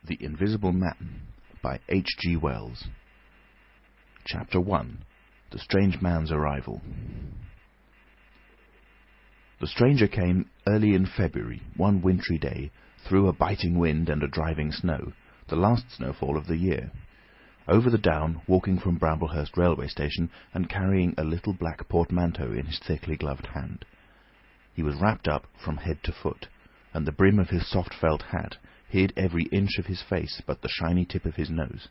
The Invisible Man by H.G Wells. Chapter 1. The Strange Man's Arrival. The stranger came early in February, one wintry day, through a biting wind and a driving snow, the last snowfall of the year, over the down, walking from Bramblehurst railway station and carrying a little black portmanteau in his thickly gloved hand. He was wrapped up from head to foot, and the brim of his soft felt hat hid every inch of his face but the shiny tip of his nose.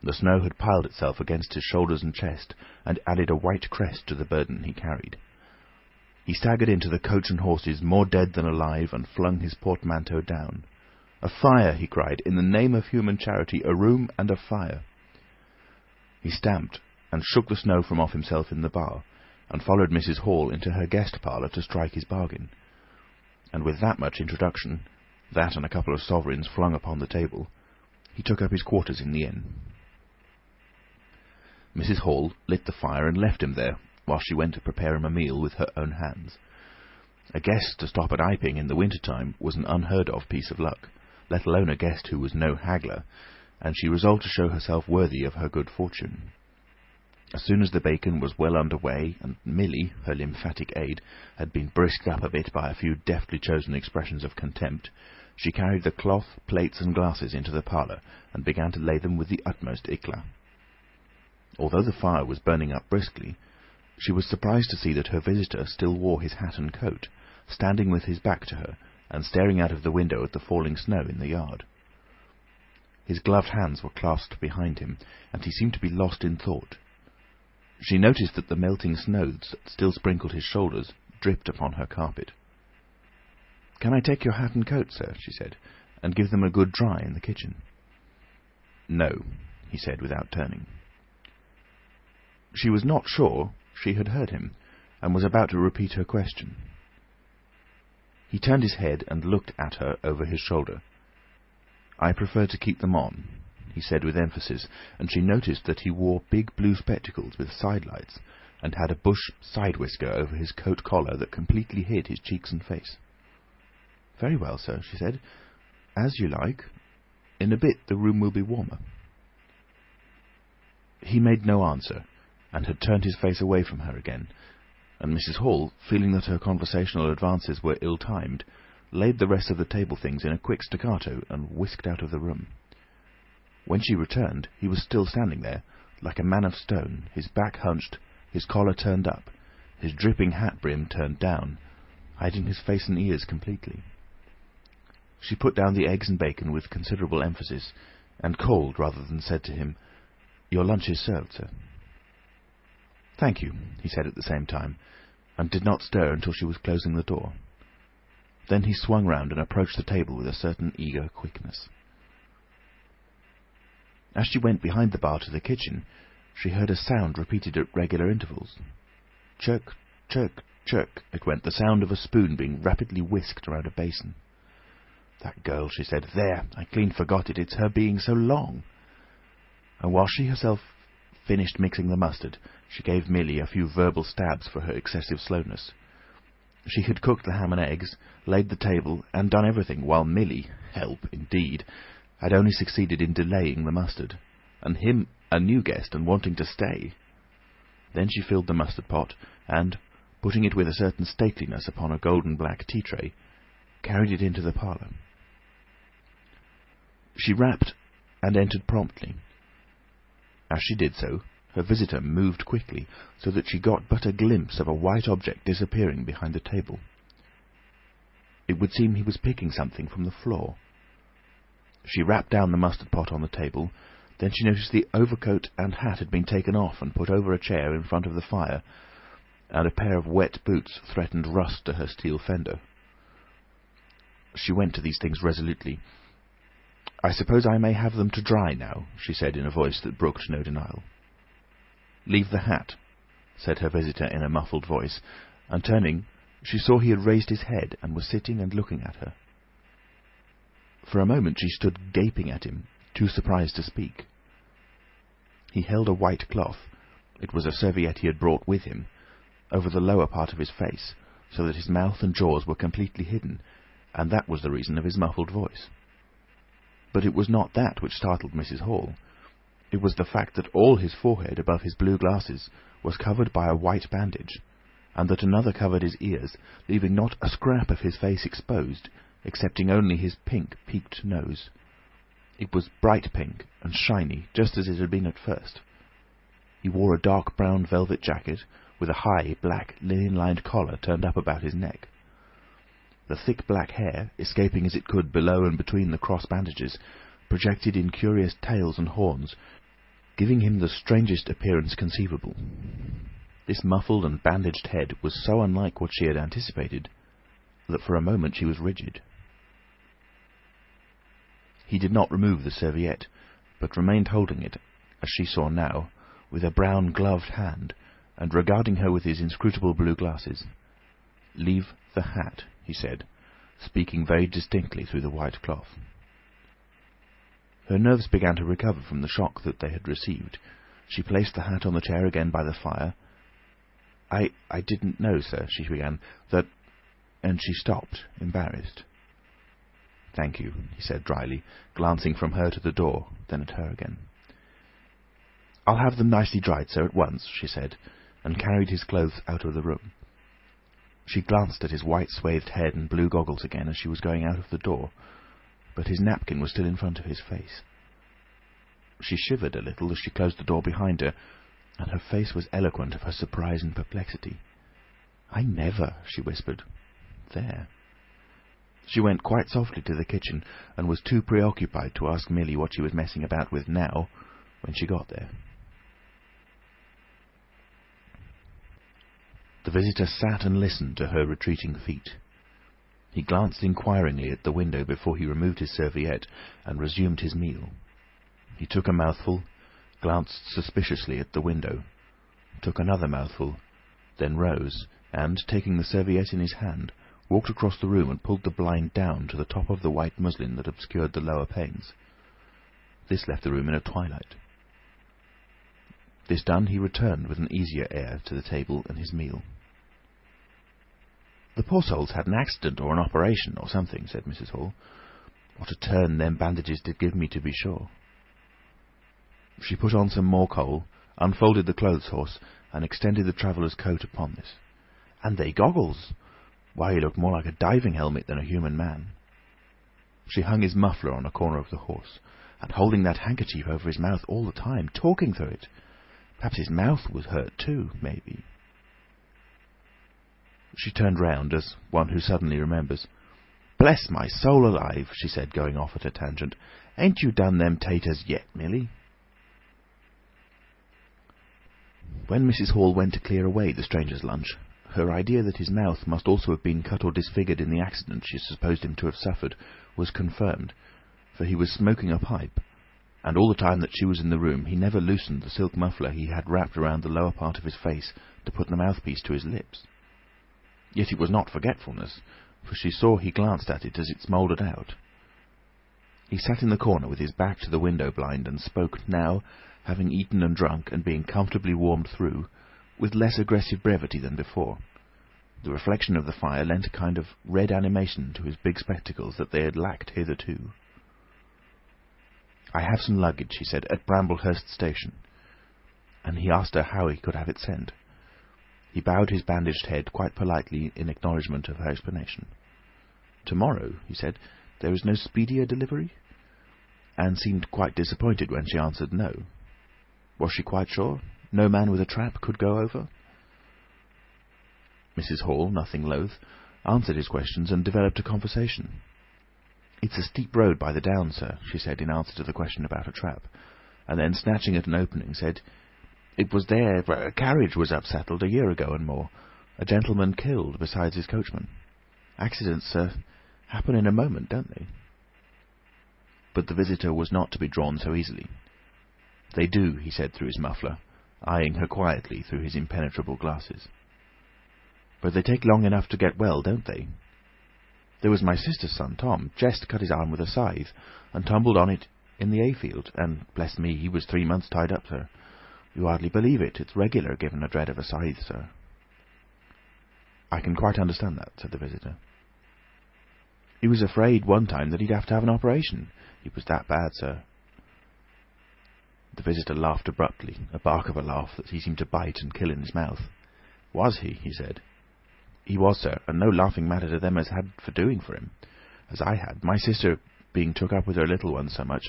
The snow had piled itself against his shoulders and chest, and added a white crest to the burden he carried. He staggered into the coach and horses, more dead than alive, and flung his portmanteau down. "A fire!" he cried. "In the name of human charity, a room and a fire!" He stamped and shook the snow from off himself in the bar, and followed Mrs. Hall into her guest parlour to strike his bargain. And with that much introduction, that and a couple of sovereigns flung upon the table, he took up his quarters in the inn. Mrs. Hall lit the fire and left him there, while she went to prepare him a meal with her own hands. A guest to stop at Iping in the winter-time was an unheard-of piece of luck, let alone a guest who was no haggler, and she resolved to show herself worthy of her good fortune. As soon as the bacon was well under way, and Milly, her lymphatic aid, had been brisked up a bit by a few deftly chosen expressions of contempt, she carried the cloth, plates, and glasses into the parlour, and began to lay them with the utmost éclat. Although the fire was burning up briskly, she was surprised to see that her visitor still wore his hat and coat, standing with his back to her, and staring out of the window at the falling snow in the yard. His gloved hands were clasped behind him, and he seemed to be lost in thought. She noticed that the melting snow that still sprinkled his shoulders dripped upon her carpet. "Can I take your hat and coat, sir?" she said, "and give them a good dry in the kitchen?" "No," he said, without turning. She was not sure she had heard him, and was about to repeat her question. He turned his head and looked at her over his shoulder. "I prefer to keep them on," he said with emphasis, and she noticed that he wore big blue spectacles with sidelights, and had a bush side-whisker over his coat collar that completely hid his cheeks and face. "Very well, sir," she said. "As you like. In a bit the room will be warmer." He made no answer, and had turned his face away from her again, and Mrs. Hall, feeling that her conversational advances were ill-timed, laid the rest of the table things in a quick staccato and whisked out of the room. When she returned, he was still standing there, like a man of stone, his back hunched, his collar turned up, his dripping hat brim turned down, hiding his face and ears completely. She put down the eggs and bacon with considerable emphasis, and called rather than said to him, "Your lunch is served, sir." "Thank you," he said at the same time, and did not stir until she was closing the door. Then he swung round and approached the table with a certain eager quickness. As she went behind the bar to the kitchen, she heard a sound repeated at regular intervals. Chirk, chirk, chirk, it went, the sound of a spoon being rapidly whisked around a basin. "That girl," she said. "There, I clean forgot it. It's her being so long." And while she herself finished mixing the mustard, she gave Milly a few verbal stabs for her excessive slowness. She had cooked the ham and eggs, laid the table, and done everything, while Milly, help indeed, had only succeeded in delaying the mustard, and him a new guest and wanting to stay. Then she filled the mustard pot, and, putting it with a certain stateliness upon a golden black tea-tray, carried it into the parlour. She rapped and entered promptly. As she did so, her visitor moved quickly, so that she got but a glimpse of a white object disappearing behind the table. It would seem he was picking something from the floor. She rapped down the mustard pot on the table. Then she noticed the overcoat and hat had been taken off and put over a chair in front of the fire, and a pair of wet boots threatened rust to her steel fender. She went to these things resolutely. "I suppose I may have them to dry now," she said in a voice that brooked no denial. "Leave the hat," said her visitor in a muffled voice, and turning, she saw he had raised his head and was sitting and looking at her. For a moment she stood gaping at him, too surprised to speak. He held a white cloth, it was a serviette he had brought with him, over the lower part of his face, so that his mouth and jaws were completely hidden, and that was the reason of his muffled voice. But it was not that which startled Mrs. Hall. It was the fact that all his forehead above his blue glasses was covered by a white bandage, and that another covered his ears, leaving not a scrap of his face exposed, excepting only his pink, peaked nose. It was bright pink and shiny, just as it had been at first. He wore a dark brown velvet jacket, with a high, black, linen-lined collar turned up about his neck. The thick black hair, escaping as it could below and between the cross bandages, projected in curious tails and horns, giving him the strangest appearance conceivable. This muffled and bandaged head was so unlike what she had anticipated that for a moment she was rigid. He did not remove the serviette, but remained holding it, as she saw now, with a brown gloved hand, and regarding her with his inscrutable blue glasses. "Leave the hat," he said, speaking very distinctly through the white cloth. Her nerves began to recover from the shock that they had received. She placed the hat on the chair again by the fire. I didn't know, sir," she began, "that—" and she stopped, embarrassed. "Thank you," he said dryly, glancing from her to the door, then at her again. "I'll have them nicely dried, sir, at once," she said, and carried his clothes out of the room. She glanced at his white swathed head and blue goggles again as she was going out of the door, but his napkin was still in front of his face. She shivered a little as she closed the door behind her, and her face was eloquent of her surprise and perplexity. "I never," she whispered. "There." She went quite softly to the kitchen, and was too preoccupied to ask Milly what she was messing about with now, when she got there. The visitor sat and listened to her retreating feet. He glanced inquiringly at the window before he removed his serviette and resumed his meal. He took a mouthful, glanced suspiciously at the window, took another mouthful, then rose, and, taking the serviette in his hand, walked across the room and pulled the blind down to the top of the white muslin that obscured the lower panes. This left the room in a twilight. This done, he returned with an easier air to the table and his meal. "The poor soul's had an accident or an operation or something," said Mrs. Hall. "What a turn them bandages did give me, to be sure." She put on some more coal, unfolded the clothes horse, and extended the traveller's coat upon this. "And they goggles! Why, he looked more like a diving helmet than a human man." She hung his muffler on a corner of the horse, and holding that handkerchief over his mouth all the time, talking through it. Perhaps his mouth was hurt too, maybe. She turned round, as one who suddenly remembers. "Bless my soul alive," she said, going off at a tangent. "Ain't you done them taters yet, Milly?" When Mrs. Hall went to clear away the stranger's lunch, her idea that his mouth must also have been cut or disfigured in the accident she supposed him to have suffered was confirmed, for he was smoking a pipe, and all the time that she was in the room he never loosened the silk muffler he had wrapped around the lower part of his face to put the mouthpiece to his lips. Yet it was not forgetfulness, for she saw he glanced at it as it smouldered out. He sat in the corner with his back to the window blind, and spoke now, having eaten and drunk, and being comfortably warmed through, with less aggressive brevity than before. The reflection of the fire lent a kind of red animation to his big spectacles that they had lacked hitherto. "I have some luggage," he said, "at Bramblehurst Station." And he asked her how he could have it sent. He bowed his bandaged head quite politely in acknowledgment of her explanation. "Tomorrow," he said, "there is no speedier delivery?" And seemed quite disappointed when she answered no. Was she quite sure? No man with a trap could go over? Mrs. Hall, nothing loath, answered his questions and developed a conversation. "It's a steep road by the down, sir," she said in answer to the question about a trap, and then, snatching at an opening, said, "It was there a carriage was upsettled a year ago and more. A gentleman killed besides his coachman. Accidents, sir, happen in a moment, don't they?" But the visitor was not to be drawn so easily. "They do," he said through his muffler, eyeing her quietly through his impenetrable glasses. "But they take long enough to get well, don't they? There was my sister's son, Tom, just cut his arm with a scythe, and tumbled on it in the hayfield, and, bless me, he was 3 months tied up, sir. You hardly believe it. It's regular, given a dread of a scythe, sir." "I can quite understand that," said the visitor. He was afraid one time that he'd have to have an operation. It was that bad, sir." The visitor laughed abruptly, a bark of a laugh that he seemed to bite and kill in his mouth. "Was he?" he said. "He was, sir, and no laughing matter to them as had for doing for him, as I had, my sister being took up with her little one so much.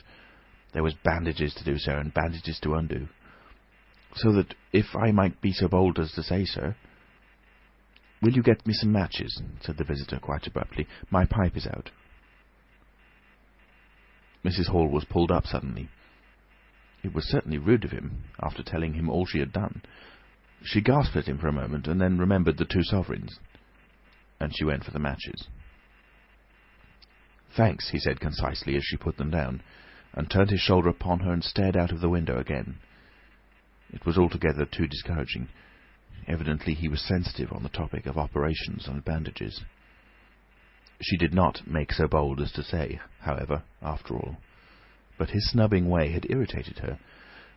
There was bandages to do, sir, and bandages to undo. So that, if I might be so bold as to say, sir—" "Will you get me some matches?" said the visitor quite abruptly. "My pipe is out." Mrs. Hall was pulled up suddenly. It was certainly rude of him, after telling him all she had done. She gasped at him for a moment, and then remembered the 2 sovereigns, and she went for the matches. "Thanks," he said concisely as she put them down, and turned his shoulder upon her and stared out of the window again. It was altogether too discouraging. Evidently he was sensitive on the topic of operations and bandages. She did not make so bold as to say, however, after all. But his snubbing way had irritated her,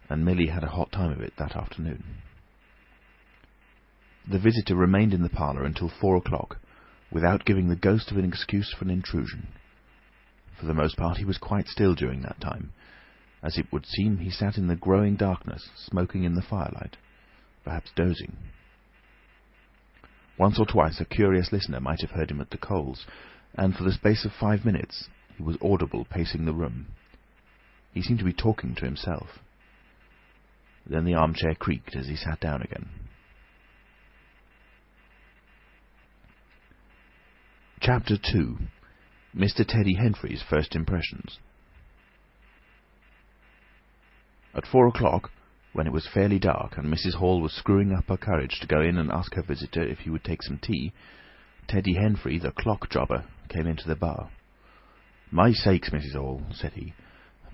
and Milly had a hot time of it that afternoon. The visitor remained in the parlour until 4 o'clock, without giving the ghost of an excuse for an intrusion. For the most part he was quite still during that time. As it would seem, he sat in the growing darkness, smoking in the firelight, perhaps dozing. Once or twice a curious listener might have heard him at the coals, and for the space of 5 minutes he was audible pacing the room. He seemed to be talking to himself. Then the armchair creaked as he sat down again. Chapter 2. Mr. Teddy Henfrey's First Impressions. At 4 o'clock, when it was fairly dark and Mrs. Hall was screwing up her courage to go in and ask her visitor if he would take some tea, Teddy Henfrey, the clock jobber, came into the bar. "My sakes, Mrs. Hall," said he,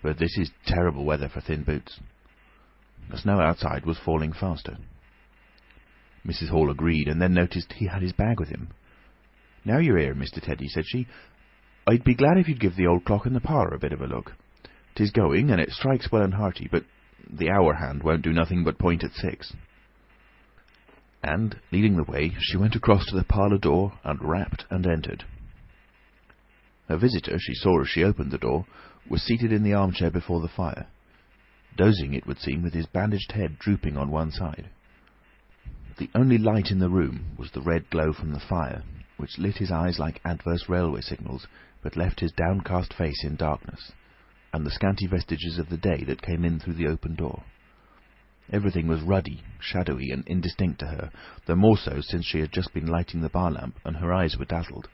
"but this is terrible weather for thin boots." The snow outside was falling faster. Mrs. Hall agreed, and then noticed he had his bag with him. "Now you're here, Mr. Teddy," said she, "I'd be glad if you'd give the old clock in the parlour a bit of a look. 'Tis going, and it strikes well and hearty, but the hour hand won't do nothing but point at 6. And, leading the way, she went across to the parlour door and rapped and entered. Her visitor, she saw as she opened the door, was seated in the armchair before the fire, dozing, it would seem, with his bandaged head drooping on one side. The only light in the room was the red glow from the fire, which lit his eyes like adverse railway signals, but left his downcast face in darkness, and the scanty vestiges of the day that came in through the open door. Everything was ruddy, shadowy, and indistinct to her, the more so since she had just been lighting the bar lamp, and her eyes were dazzled.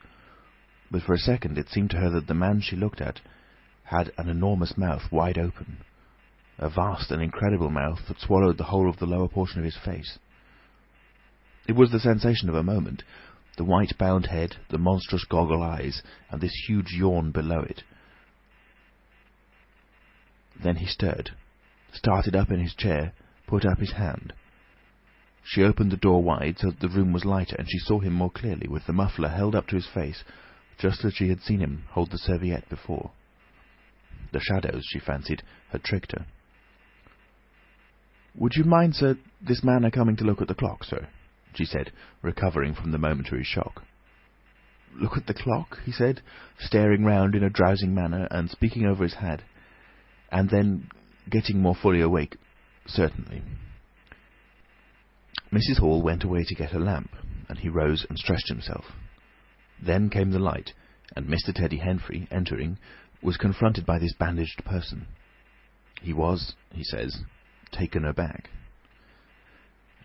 But for a second it seemed to her that the man she looked at had an enormous mouth wide open, a vast and incredible mouth that swallowed the whole of the lower portion of his face. It was the sensation of a moment, the white bound head, the monstrous goggle eyes, and this huge yawn below it. Then he stirred, started up in his chair, put up his hand. She opened the door wide so that the room was lighter, and she saw him more clearly, with the muffler held up to his face, just as she had seen him hold the serviette before. The shadows, she fancied, had tricked her. "Would you mind, sir, this man a-coming to look at the clock, sir?" she said, recovering from the momentary shock. "Look at the clock?" he said, staring round in a drowsing manner and speaking over his head, and then, getting more fully awake, "Certainly." Mrs. Hall went away to get a lamp, and he rose and stretched himself. Then came the light, and Mr. Teddy Henfrey, entering, was confronted by this bandaged person. He was, he says, taken aback.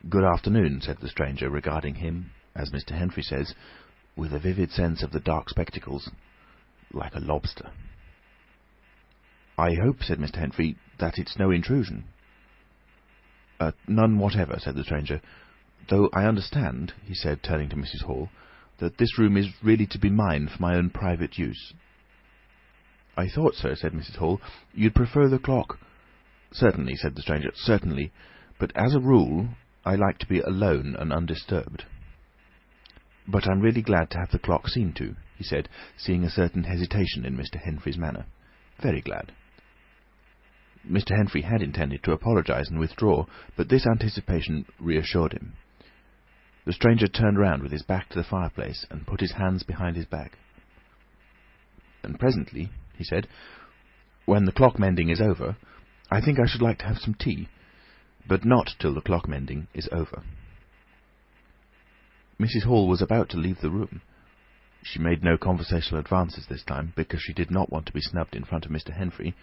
"Good afternoon," said the stranger, regarding him, as Mr. Henfrey says, with a vivid sense of the dark spectacles, like a lobster. "I hope," said Mr. Henfrey, "that it's no intrusion." "None whatever," said the stranger, "though I understand," he said, turning to Mrs. Hall, "that this room is really to be mine for my own private use." "I thought, sir," said Mrs. Hall, "you'd prefer the clock—" "Certainly," said the stranger, "certainly. But as a rule, I like to be alone and undisturbed." "But I'm really glad to have the clock seen to," he said, seeing a certain hesitation in Mr. Henfrey's manner. "Very glad." Mr. Henfrey had intended to apologize and withdraw, but this anticipation reassured him. The stranger turned round with his back to the fireplace and put his hands behind his back. And presently, he said, when the clock mending is over, I think I should like to have some tea, but not till the clock mending is over. Mrs. Hall was about to leave the room. She made no conversational advances this time, because she did not want to be snubbed in front of Mr. Henfrey,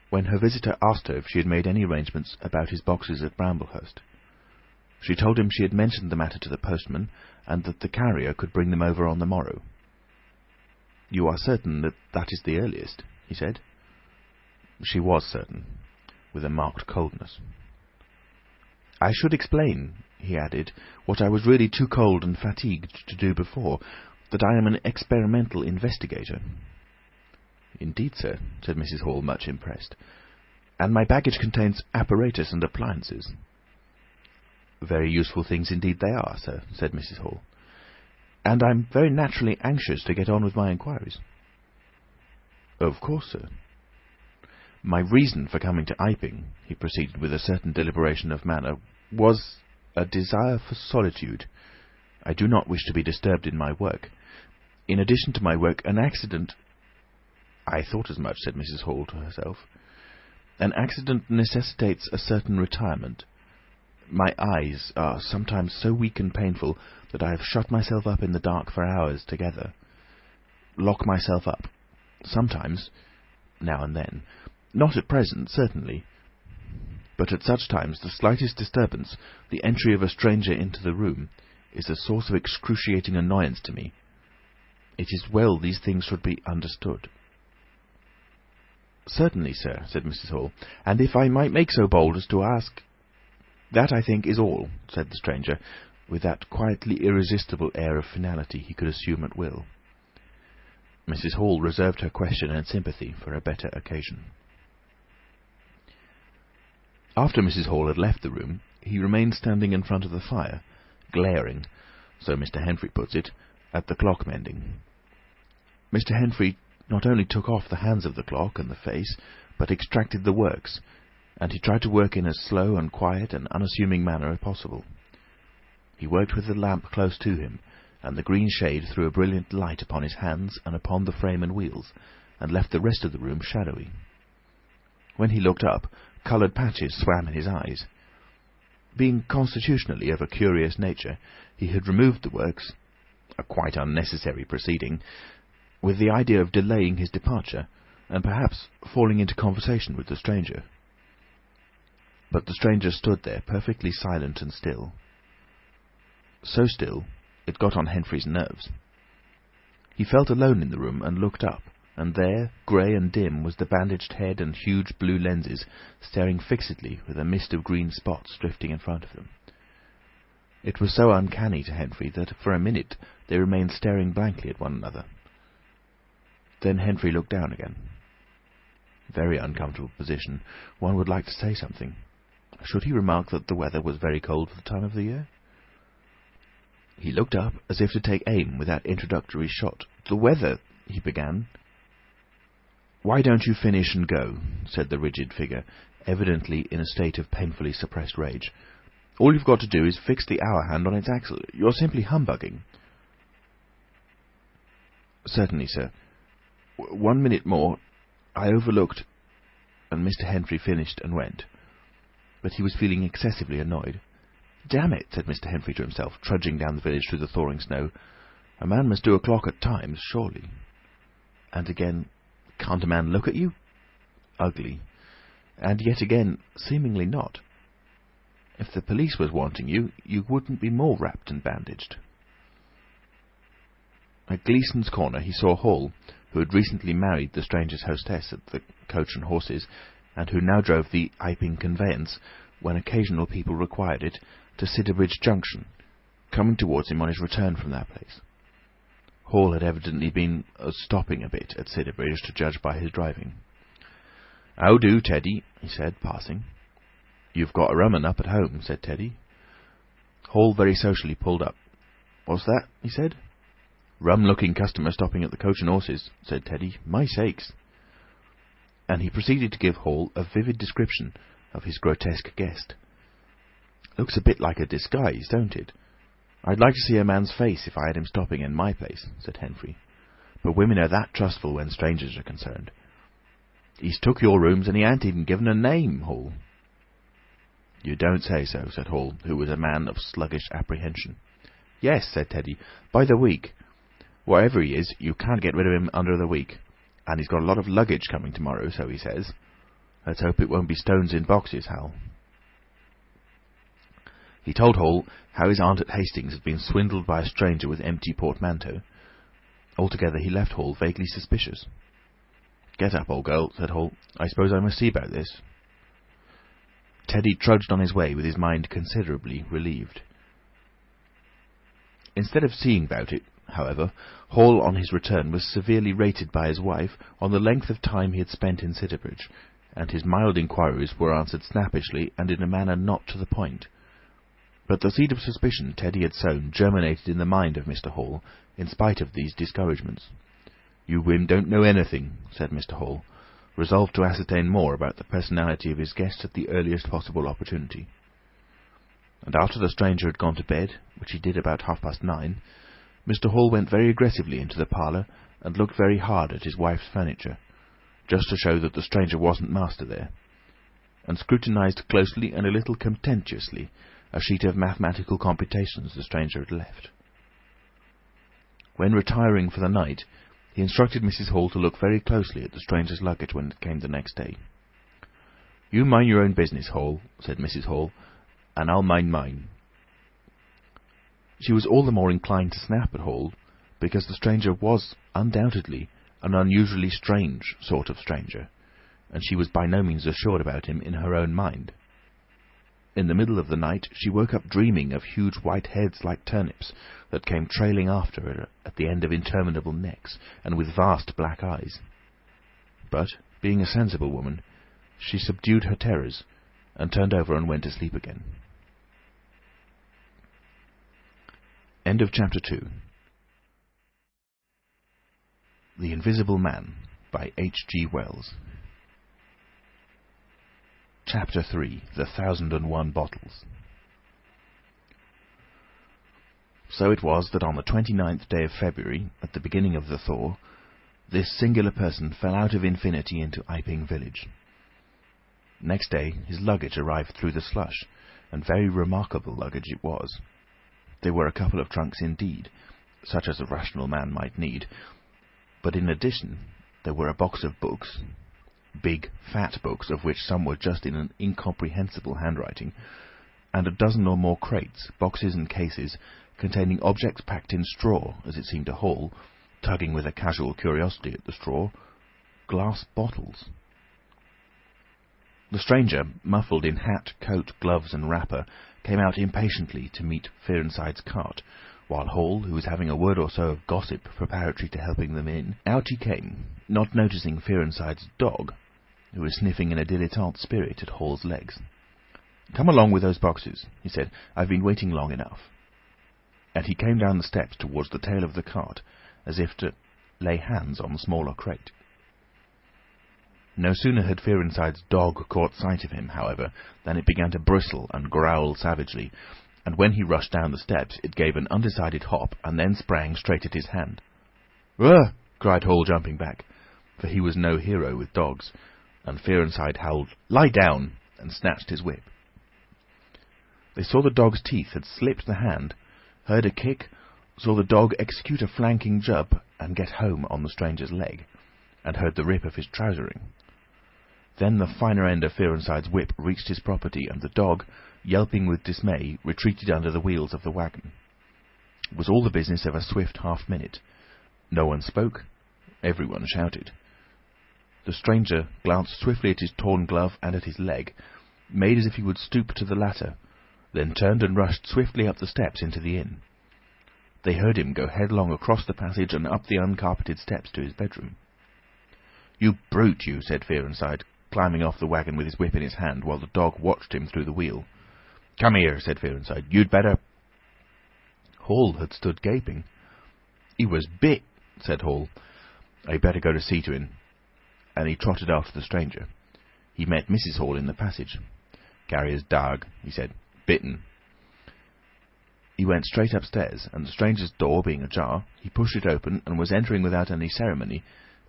when her visitor asked her if she had made any arrangements about his boxes at Bramblehurst. She told him she had mentioned the matter to the postman, and that the carrier could bring them over on the morrow. "You are certain that that is the earliest?" he said. She was certain, with a marked coldness. "I should explain," he added, "what I was really too cold and fatigued to do before, that I am an experimental investigator." "Indeed, sir," said Mrs. Hall, much impressed. "And my baggage contains apparatus and appliances." "Very useful things indeed they are, sir," said Mrs. Hall. "And I'm very naturally anxious to get on with my inquiries." "Of course, sir." "My reason for coming to Iping," he proceeded with a certain deliberation of manner, "was a desire for solitude. I do not wish to be disturbed in my work. In addition to my work, an accident—" "I thought as much," said Mrs. Hall to herself. "An accident necessitates a certain retirement. My eyes are sometimes so weak and painful that I have shut myself up in the dark for hours together. Lock myself up. Sometimes, now and then. Not at present, certainly. But at such times the slightest disturbance, the entry of a stranger into the room, is a source of excruciating annoyance to me. It is well these things should be understood." "Certainly, sir," said Mrs. Hall. "And if I might make so bold as to ask—" "That, I think, is all," said the stranger, with that quietly irresistible air of finality he could assume at will. Mrs. Hall reserved her question and sympathy for a better occasion. After Mrs. Hall had left the room, he remained standing in front of the fire, glaring, so Mr. Henfrey puts it, at the clock mending. Mr. Henfrey not only took off the hands of the clock and the face, but extracted the works, and he tried to work in as slow and quiet and unassuming manner as possible. He worked with the lamp close to him, and the green shade threw a brilliant light upon his hands and upon the frame and wheels, and left the rest of the room shadowy. When he looked up, coloured patches swam in his eyes. Being constitutionally of a curious nature, he had removed the works, a quite unnecessary proceeding, with the idea of delaying his departure, and perhaps falling into conversation with the stranger. But the stranger stood there, perfectly silent and still. So still, it got on Henfrey's nerves. He felt alone in the room and looked up, and there, grey and dim, was the bandaged head and huge blue lenses staring fixedly with a mist of green spots drifting in front of them. It was so uncanny to Henfrey that for a minute they remained staring blankly at one another. Then Henfrey looked down again. Very uncomfortable position. One would like to say something. Should he remark that the weather was very cold for the time of the year? He looked up as if to take aim with that introductory shot. "The weather—" he began. "Why don't you finish and go?" said the rigid figure, evidently in a state of painfully suppressed rage. "All you've got to do is fix the hour hand on its axle. You're simply humbugging." "Certainly, sir. 1 minute more. I overlooked—" and Mr. Henfrey finished and went. But he was feeling excessively annoyed. "Damn it," said Mr. Henfrey to himself, trudging down the village through the thawing snow. "A man must do a clock at times, surely." And again, "Can't a man look at you?" Ugly. And yet again, seemingly not. If the police was wanting you, you wouldn't be more wrapped and bandaged. At Gleason's Corner he saw Hall, who had recently married the stranger's hostess at the Coach and Horses, and who now drove the Iping conveyance, when occasional people required it, to Sidderbridge Junction, coming towards him on his return from that place. Hall had evidently been stopping a bit at Sidderbridge, to judge by his driving. "How do, Teddy?" he said, passing. "You've got a rum un up at home," said Teddy. Hall very socially pulled up. "What's that?" he said. "Rum-looking customer stopping at the Coach and Horses," said Teddy. "My sakes!" And he proceeded to give Hall a vivid description of his grotesque guest. "Looks a bit like a disguise, don't it? I'd like to see a man's face if I had him stopping in my place," said Henfrey. but women are that trustful when strangers are concerned. He's took your rooms, and he ain't even given a name, Hall." "You don't say so," said Hall, who was a man of sluggish apprehension. "Yes," said Teddy, "by the week. Whatever he is, you can't get rid of him under the week. And he's got a lot of luggage coming tomorrow, so he says. Let's hope it won't be stones in boxes, Hal." He told Hall how his aunt at Hastings had been swindled by a stranger with empty portmanteau. Altogether, he left Hall vaguely suspicious. "Get up, old girl," said Hall. "I suppose I must see about this." Teddy trudged on his way with his mind considerably relieved. Instead of seeing about it, however, Hall on his return was severely rated by his wife on the length of time he had spent in Sidderbridge, and his mild inquiries were answered snappishly and in a manner not to the point. But the seed of suspicion Teddy had sown germinated in the mind of Mr. Hall, in spite of these discouragements. "You women don't know anything," said Mr. Hall, resolved to ascertain more about the personality of his guest at the earliest possible opportunity. And after the stranger had gone to bed, which he did about 9:30, Mr. Hall went very aggressively into the parlour and looked very hard at his wife's furniture, just to show that the stranger wasn't master there, and scrutinised closely and a little contemptuously a sheet of mathematical computations the stranger had left. When retiring for the night, he instructed Mrs. Hall to look very closely at the stranger's luggage when it came the next day. "You mind your own business, Hall," said Mrs. Hall, "and I'll mind mine." She was all the more inclined to snap at Hall, because the stranger was undoubtedly an unusually strange sort of stranger, and she was by no means assured about him in her own mind. In the middle of the night she woke up dreaming of huge white heads like turnips that came trailing after her at the end of interminable necks, and with vast black eyes. But, being a sensible woman, she subdued her terrors, and turned over and went to sleep again. End of Chapter 2. The Invisible Man by H.G Wells. Chapter 3. The 1001 Bottles. So it was that on the 29th day of February, at the beginning of the thaw, this singular person fell out of infinity into Iping village. Next day his luggage arrived through the slush, and very remarkable luggage it was. There were a couple of trunks indeed, such as a rational man might need, but in addition there were a box of books, big, fat books, of which some were just in an incomprehensible handwriting, and a dozen or more crates, boxes and cases, containing objects packed in straw, as it seemed to Hall, tugging with a casual curiosity at the straw, glass bottles. The stranger, muffled in hat, coat, gloves, and wrapper, came out impatiently to meet Fearenside's cart, while Hall, who was having a word or so of gossip preparatory to helping them in, out he came, not noticing Fearenside's dog, who was sniffing in a dilettante spirit at Hall's legs. "Come along with those boxes," he said. "I've been waiting long enough." And he came down the steps towards the tail of the cart, as if to lay hands on the smaller crate. No sooner had Fearenside's dog caught sight of him, however, than it began to bristle and growl savagely, and when he rushed down the steps it gave an undecided hop and then sprang straight at his hand. "Ugh!" cried Hall, jumping back, for he was no hero with dogs, and Fearenside howled, "Lie down!" and snatched his whip. They saw the dog's teeth had slipped the hand, heard a kick, saw the dog execute a flanking jump and get home on the stranger's leg, and heard the rip of his trousering. Then the finer end of Fearenside's whip reached his property, and the dog, yelping with dismay, retreated under the wheels of the wagon. It was all the business of a swift half-minute. No one spoke. Everyone shouted. The stranger glanced swiftly at his torn glove and at his leg, made as if he would stoop to the latter, then turned and rushed swiftly up the steps into the inn. They heard him go headlong across the passage and up the uncarpeted steps to his bedroom. "You brute, you," said Fearenside, climbing off the wagon with his whip in his hand, while the dog watched him through the wheel. "Come here," said Fearenside. "You'd better—" Hall had stood gaping. "He was bit," said Hall. "I'd better go to see to him." And he trotted after the stranger. He met Mrs. Hall in the passage. "Carrier's dog," he said. "Bitten." He went straight upstairs, and the stranger's door being ajar, he pushed it open and was entering without any ceremony,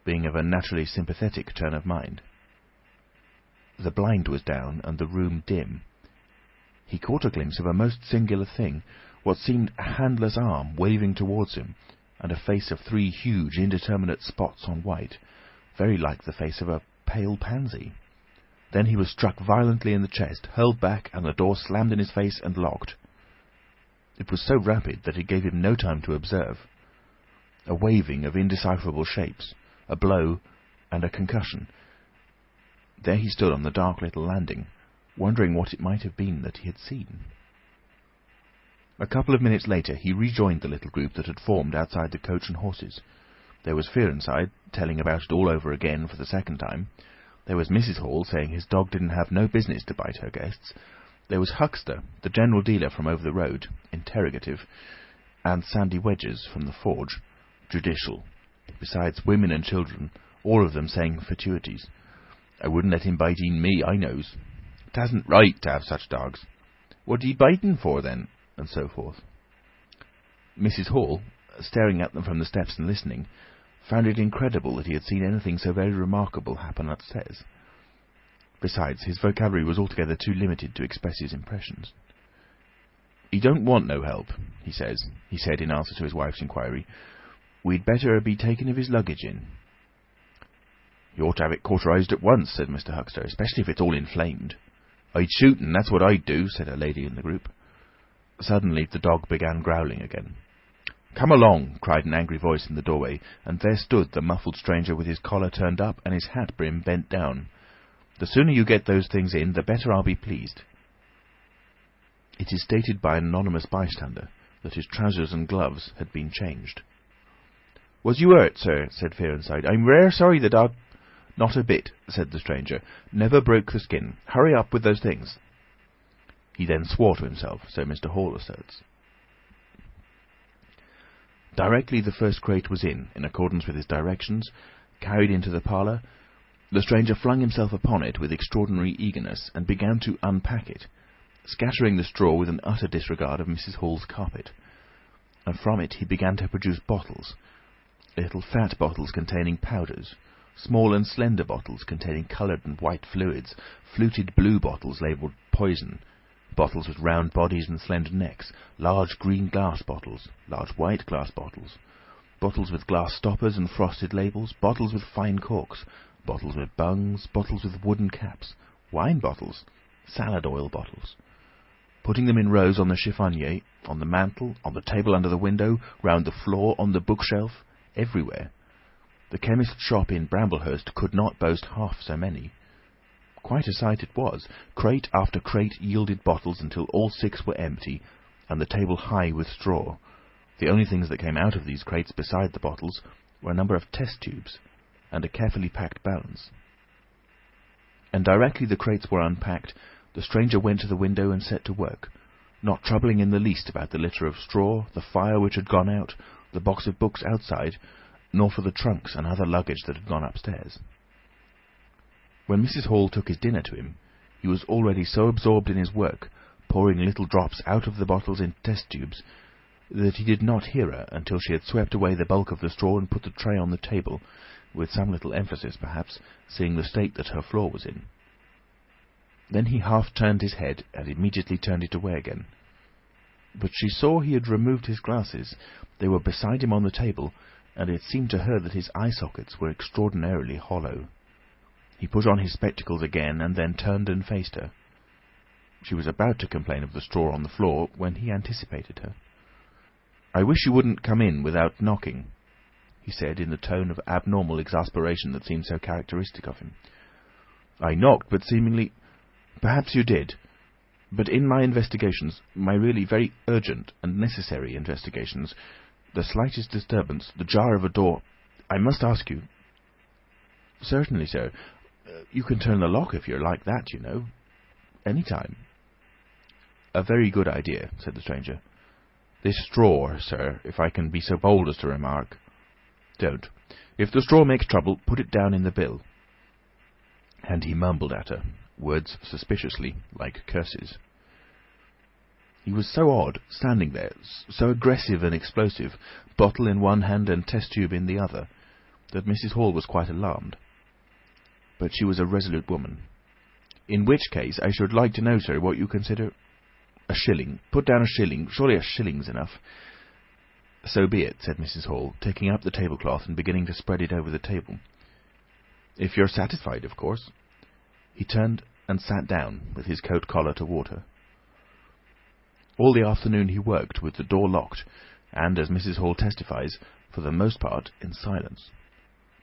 being of a naturally sympathetic turn of mind. The blind was down, and the room dim. He caught a glimpse of a most singular thing, what seemed a handless arm waving towards him, and a face of 3 huge, indeterminate spots on white, very like the face of a pale pansy. Then he was struck violently in the chest, hurled back, and the door slammed in his face and locked. It was so rapid that it gave him no time to observe. A waving of indecipherable shapes, a blow, and a concussion. There he stood on the dark little landing, wondering what it might have been that he had seen. A couple of minutes later he rejoined the little group that had formed outside the Coach and Horses. There was Fearenside, telling about it all over again for the second time. There was Mrs. Hall, saying his dog didn't have no business to bite her guests. There was Huckster, the general dealer from over the road, interrogative, and Sandy Wedges from the forge, judicial, besides women and children, all of them saying fatuities. I wouldn't let him bite in me, I knows. 'Tasn't right to have such dogs. What are ye biting for, then? And so forth. Mrs. Hall, staring at them from the steps and listening, found it incredible that he had seen anything so very remarkable happen upstairs. Besides, his vocabulary was altogether too limited to express his impressions. "He don't want no help, he said in answer to his wife's inquiry. We'd better be taking of his luggage in." "You ought to have it cauterized at once," said Mr. Huckster, "especially if it's all inflamed." "I'd shoot him, that's what I'd do," said a lady in the group. Suddenly the dog began growling again. "Come along," cried an angry voice in the doorway, and there stood the muffled stranger with his collar turned up and his hat brim bent down. "The sooner you get those things in, the better I'll be pleased." It is stated by an anonymous bystander that his trousers and gloves had been changed. "Was you hurt, sir?" said Fearenside. "I'm rare sorry the dog—" "Not a bit," said the stranger. "Never broke the skin. Hurry up with those things." He then swore to himself, so Mr. Hall asserts. Directly the first crate was in accordance with his directions, carried into the parlour, the stranger flung himself upon it with extraordinary eagerness, and began to unpack it, scattering the straw with an utter disregard of Mrs. Hall's carpet. And from it he began to produce bottles, little fat bottles containing powders, small and slender bottles containing coloured and white fluids, fluted blue bottles labelled poison, bottles with round bodies and slender necks, large green glass bottles, large white glass bottles, bottles with glass stoppers and frosted labels, bottles with fine corks, bottles with bungs, bottles with wooden caps, wine bottles, salad oil bottles. Putting them in rows on the chiffonier, on the mantel, on the table under the window, round the floor, on the bookshelf, everywhere. The chemist's shop in Bramblehurst could not boast half so many. Quite a sight it was. Crate after crate yielded bottles until all 6 were empty, and the table high with straw. The only things that came out of these crates beside the bottles were a number of test tubes and a carefully packed balance. And directly the crates were unpacked, the stranger went to the window and set to work, not troubling in the least about the litter of straw, the fire which had gone out, the box of books outside, nor for the trunks and other luggage that had gone upstairs. When Mrs. Hall took his dinner to him, he was already so absorbed in his work, pouring little drops out of the bottles into test tubes, that he did not hear her until she had swept away the bulk of the straw and put the tray on the table, with some little emphasis, perhaps, seeing the state that her floor was in. Then he half turned his head and immediately turned it away again. But she saw he had removed his glasses. They were beside him on the table, and it seemed to her that his eye sockets were extraordinarily hollow. He put on his spectacles again, and then turned and faced her. She was about to complain of the straw on the floor, when he anticipated her. "I wish you wouldn't come in without knocking," he said, in the tone of abnormal exasperation that seemed so characteristic of him. "I knocked, but seemingly—" "Perhaps you did. But in my investigations, my really very urgent and necessary investigations, the slightest disturbance, the jar of a door— I must ask you—" "Certainly, sir. You can turn the lock if you're like that, you know. Any time." "A very good idea," said the stranger. "This straw, sir, if I can be so bold as to remark—" "Don't. If the straw makes trouble, put it down in the bill." And he mumbled at her, words suspiciously like curses. He was so odd, standing there, so aggressive and explosive, bottle in one hand and test tube in the other, that Mrs. Hall was quite alarmed. But she was a resolute woman. "In which case, I should like to know, sir, what you consider—" "A shilling. Put down a shilling. Surely a shilling's enough." "So be it," said Mrs. Hall, taking up the tablecloth and beginning to spread it over the table. "If you're satisfied, of course." He turned and sat down, with his coat collar toward her. All the afternoon he worked with the door locked, and, as Mrs. Hall testifies, for the most part in silence.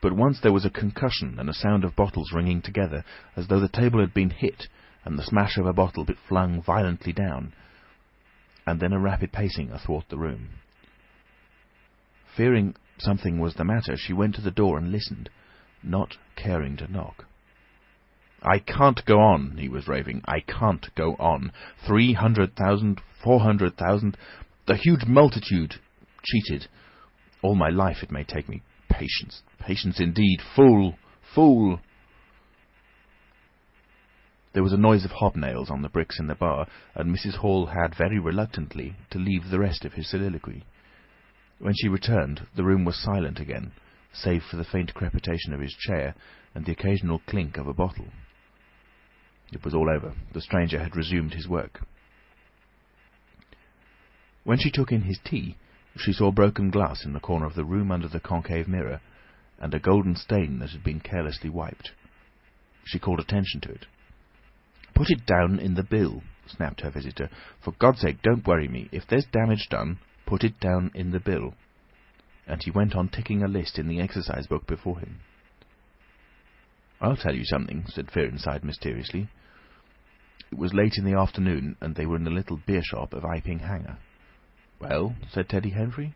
But once there was a concussion and a sound of bottles ringing together, as though the table had been hit, and the smash of a bottle flung violently down, and then a rapid pacing athwart the room. Fearing something was the matter, she went to the door and listened, not caring to knock. "I can't go on," he was raving. "I can't go on. 300,000, 400,000, the huge multitude cheated. All my life it may take me. Patience. Patience indeed. Fool! Fool!" There was a noise of hobnails on the bricks in the bar, and Mrs. Hall had very reluctantly to leave the rest of his soliloquy. When she returned, the room was silent again, save for the faint crepitation of his chair and the occasional clink of a bottle. It was all over. The stranger had resumed his work. When she took in his tea, she saw broken glass in the corner of the room under the concave mirror, and a golden stain that had been carelessly wiped. She called attention to it. "Put it down in the bill," snapped her visitor. "For God's sake, don't worry me. If there's damage done, put it down in the bill." And he went on ticking a list in the exercise book before him. "I'll tell you something," said Fearenside mysteriously. It was late in the afternoon, and they were in the little beer shop of Iping Hanger. "Well?" said Teddy Henry.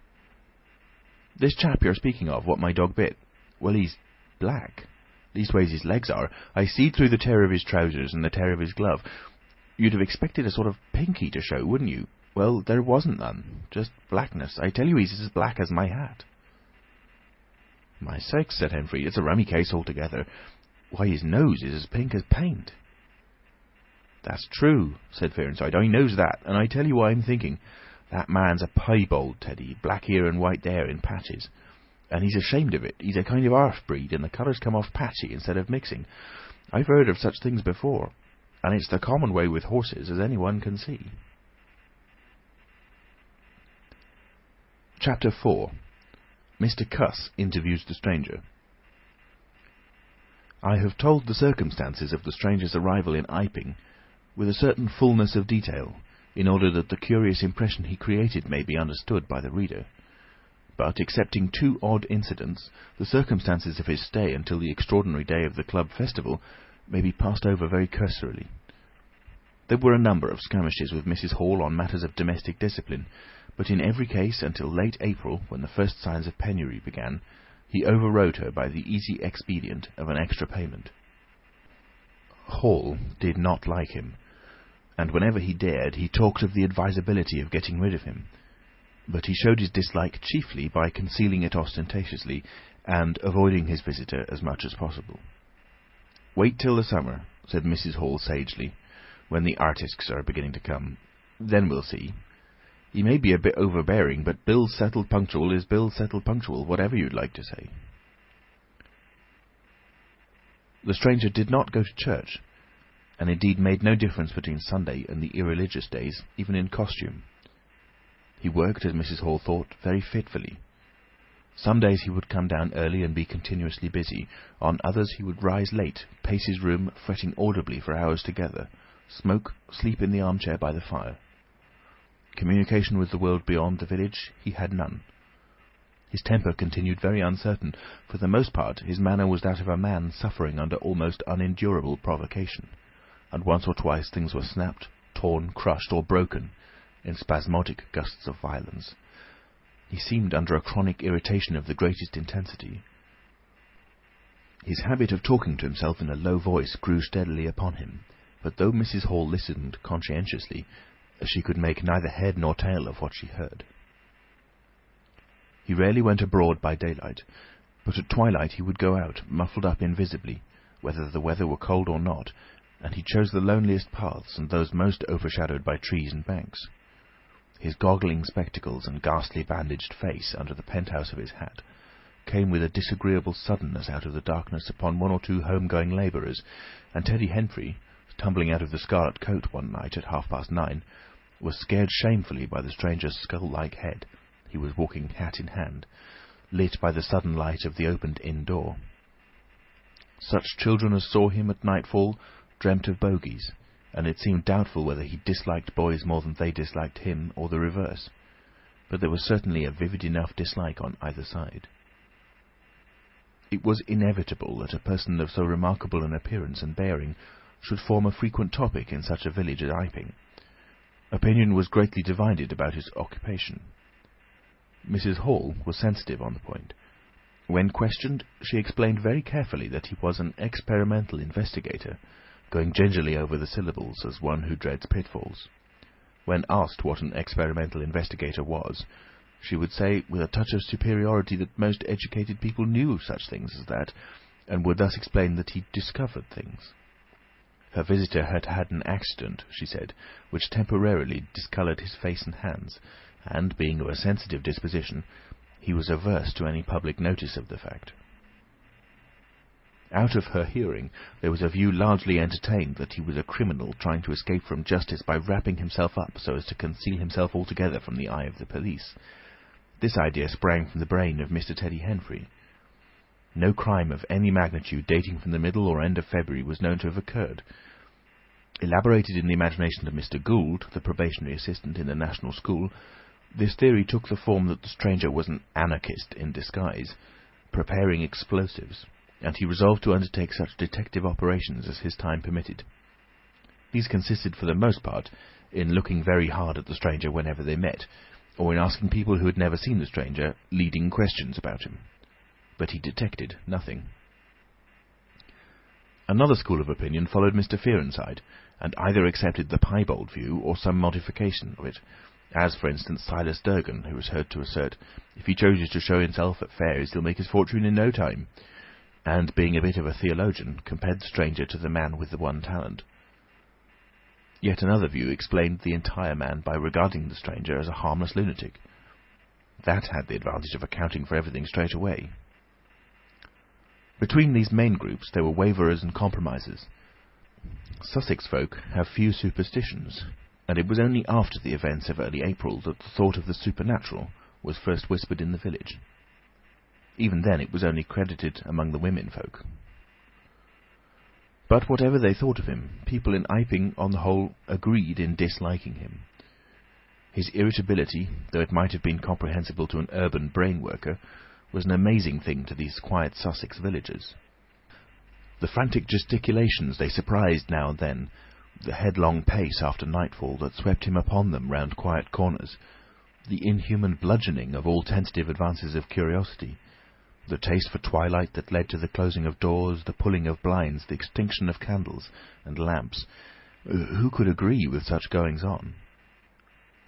"This chap you're speaking of, what my dog bit, well, he's black. Leastways his legs are. I seed through the tear of his trousers and the tear of his glove. You'd have expected a sort of pinky to show, wouldn't you? Well, there wasn't none. Just blackness. I tell you, he's as black as my hat." "My sakes," said Henry, "it's a rummy case altogether. Why, his nose is as pink as paint." "That's true," said Fearenside. "I knows that, and I tell you what I'm thinking. That man's a piebald, Teddy, black here and white there in patches. And he's ashamed of it. He's a kind of half-breed, and the colours come off patchy instead of mixing. I've heard of such things before, and it's the common way with horses, as anyone can see." Chapter 4. Mr. Cuss interviews the stranger. I have told the circumstances of the stranger's arrival in Iping with a certain fullness of detail, in order that the curious impression he created may be understood by the reader. But, excepting two odd incidents, the circumstances of his stay until the extraordinary day of the club festival may be passed over very cursorily. There were a number of skirmishes with Mrs. Hall on matters of domestic discipline, but in every case, until late April, when the first signs of penury began, he overrode her by the easy expedient of an extra payment. Hall did not like him, and whenever he dared, he talked of the advisability of getting rid of him, but he showed his dislike chiefly by concealing it ostentatiously, and avoiding his visitor as much as possible. "Wait till the summer," said Mrs. Hall sagely, "when the artistes are beginning to come. Then we'll see. He may be a bit overbearing, but bills settled punctual is bills settled punctual, whatever you'd like to say." The stranger did not go to church, and indeed made no difference between Sunday and the irreligious days, even in costume. He worked, as Mrs. Hall thought, very fitfully. Some days he would come down early and be continuously busy. On others he would rise late, pace his room, fretting audibly for hours together, smoke, sleep in the armchair by the fire. Communication with the world beyond the village he had none. His temper continued very uncertain. For the most part his manner was that of a man suffering under almost unendurable provocation, and once or twice things were snapped, torn, crushed, or broken in spasmodic gusts of violence. He seemed under a chronic irritation of the greatest intensity. His habit of talking to himself in a low voice grew steadily upon him, but though Mrs. Hall listened conscientiously, she could make neither head nor tail of what she heard. He rarely went abroad by daylight, but at twilight he would go out, muffled up invisibly, whether the weather were cold or not, and he chose the loneliest paths and those most overshadowed by trees and banks. His goggling spectacles and ghastly bandaged face under the penthouse of his hat came with a disagreeable suddenness out of the darkness upon one or two home-going labourers, and Teddy Henfrey, tumbling out of the Scarlet Coat one night at 9:30, was scared shamefully by the stranger's skull-like head. He was walking hat in hand, lit by the sudden light of the opened inn door. Such children as saw him at nightfall dreamt of bogies, and it seemed doubtful whether he disliked boys more than they disliked him, or the reverse. But there was certainly a vivid enough dislike on either side. It was inevitable that a person of so remarkable an appearance and bearing should form a frequent topic in such a village as Iping. Opinion was greatly divided about his occupation. Mrs. Hall was sensitive on the point. When questioned, she explained very carefully that he was an experimental investigator, going gingerly over the syllables as one who dreads pitfalls. When asked what an experimental investigator was, she would say, with a touch of superiority, that most educated people knew such things as that, and would thus explain that he discovered things. Her visitor had had an accident, she said, which temporarily discoloured his face and hands, and, being of a sensitive disposition, he was averse to any public notice of the fact. Out of her hearing there was a view largely entertained that he was a criminal trying to escape from justice by wrapping himself up so as to conceal himself altogether from the eye of the police. This idea sprang from the brain of Mr. Teddy Henfrey. No crime of any magnitude dating from the middle or end of February was known to have occurred. Elaborated in the imagination of Mr. Gould, the probationary assistant in the National School, this theory took the form that the stranger was an anarchist in disguise, preparing explosives, and he resolved to undertake such detective operations as his time permitted. These consisted for the most part in looking very hard at the stranger whenever they met, or in asking people who had never seen the stranger leading questions about him. But he detected nothing. Another school of opinion followed Mr. Fearenside, and either accepted the piebald view or some modification of it, as, for instance, Silas Durgan, who was heard to assert, if he chooses to show himself at fairs, he'll make his fortune in no time, and, being a bit of a theologian, compared the stranger to the man with the one talent. Yet another view explained the entire man by regarding the stranger as a harmless lunatic. That had the advantage of accounting for everything straight away. Between these main groups there were waverers and compromisers. Sussex folk have few superstitions, and it was only after the events of early April that the thought of the supernatural was first whispered in the village. Even then it was only credited among the women folk. But whatever they thought of him, people in Iping, on the whole, agreed in disliking him. His irritability, though it might have been comprehensible to an urban brain worker, was an amazing thing to these quiet Sussex villagers. The frantic gesticulations they surprised now and then, the headlong pace after nightfall that swept him upon them round quiet corners, the inhuman bludgeoning of all tentative advances of curiosity, the taste for twilight that led to the closing of doors, the pulling of blinds, the extinction of candles and lamps. Who could agree with such goings-on?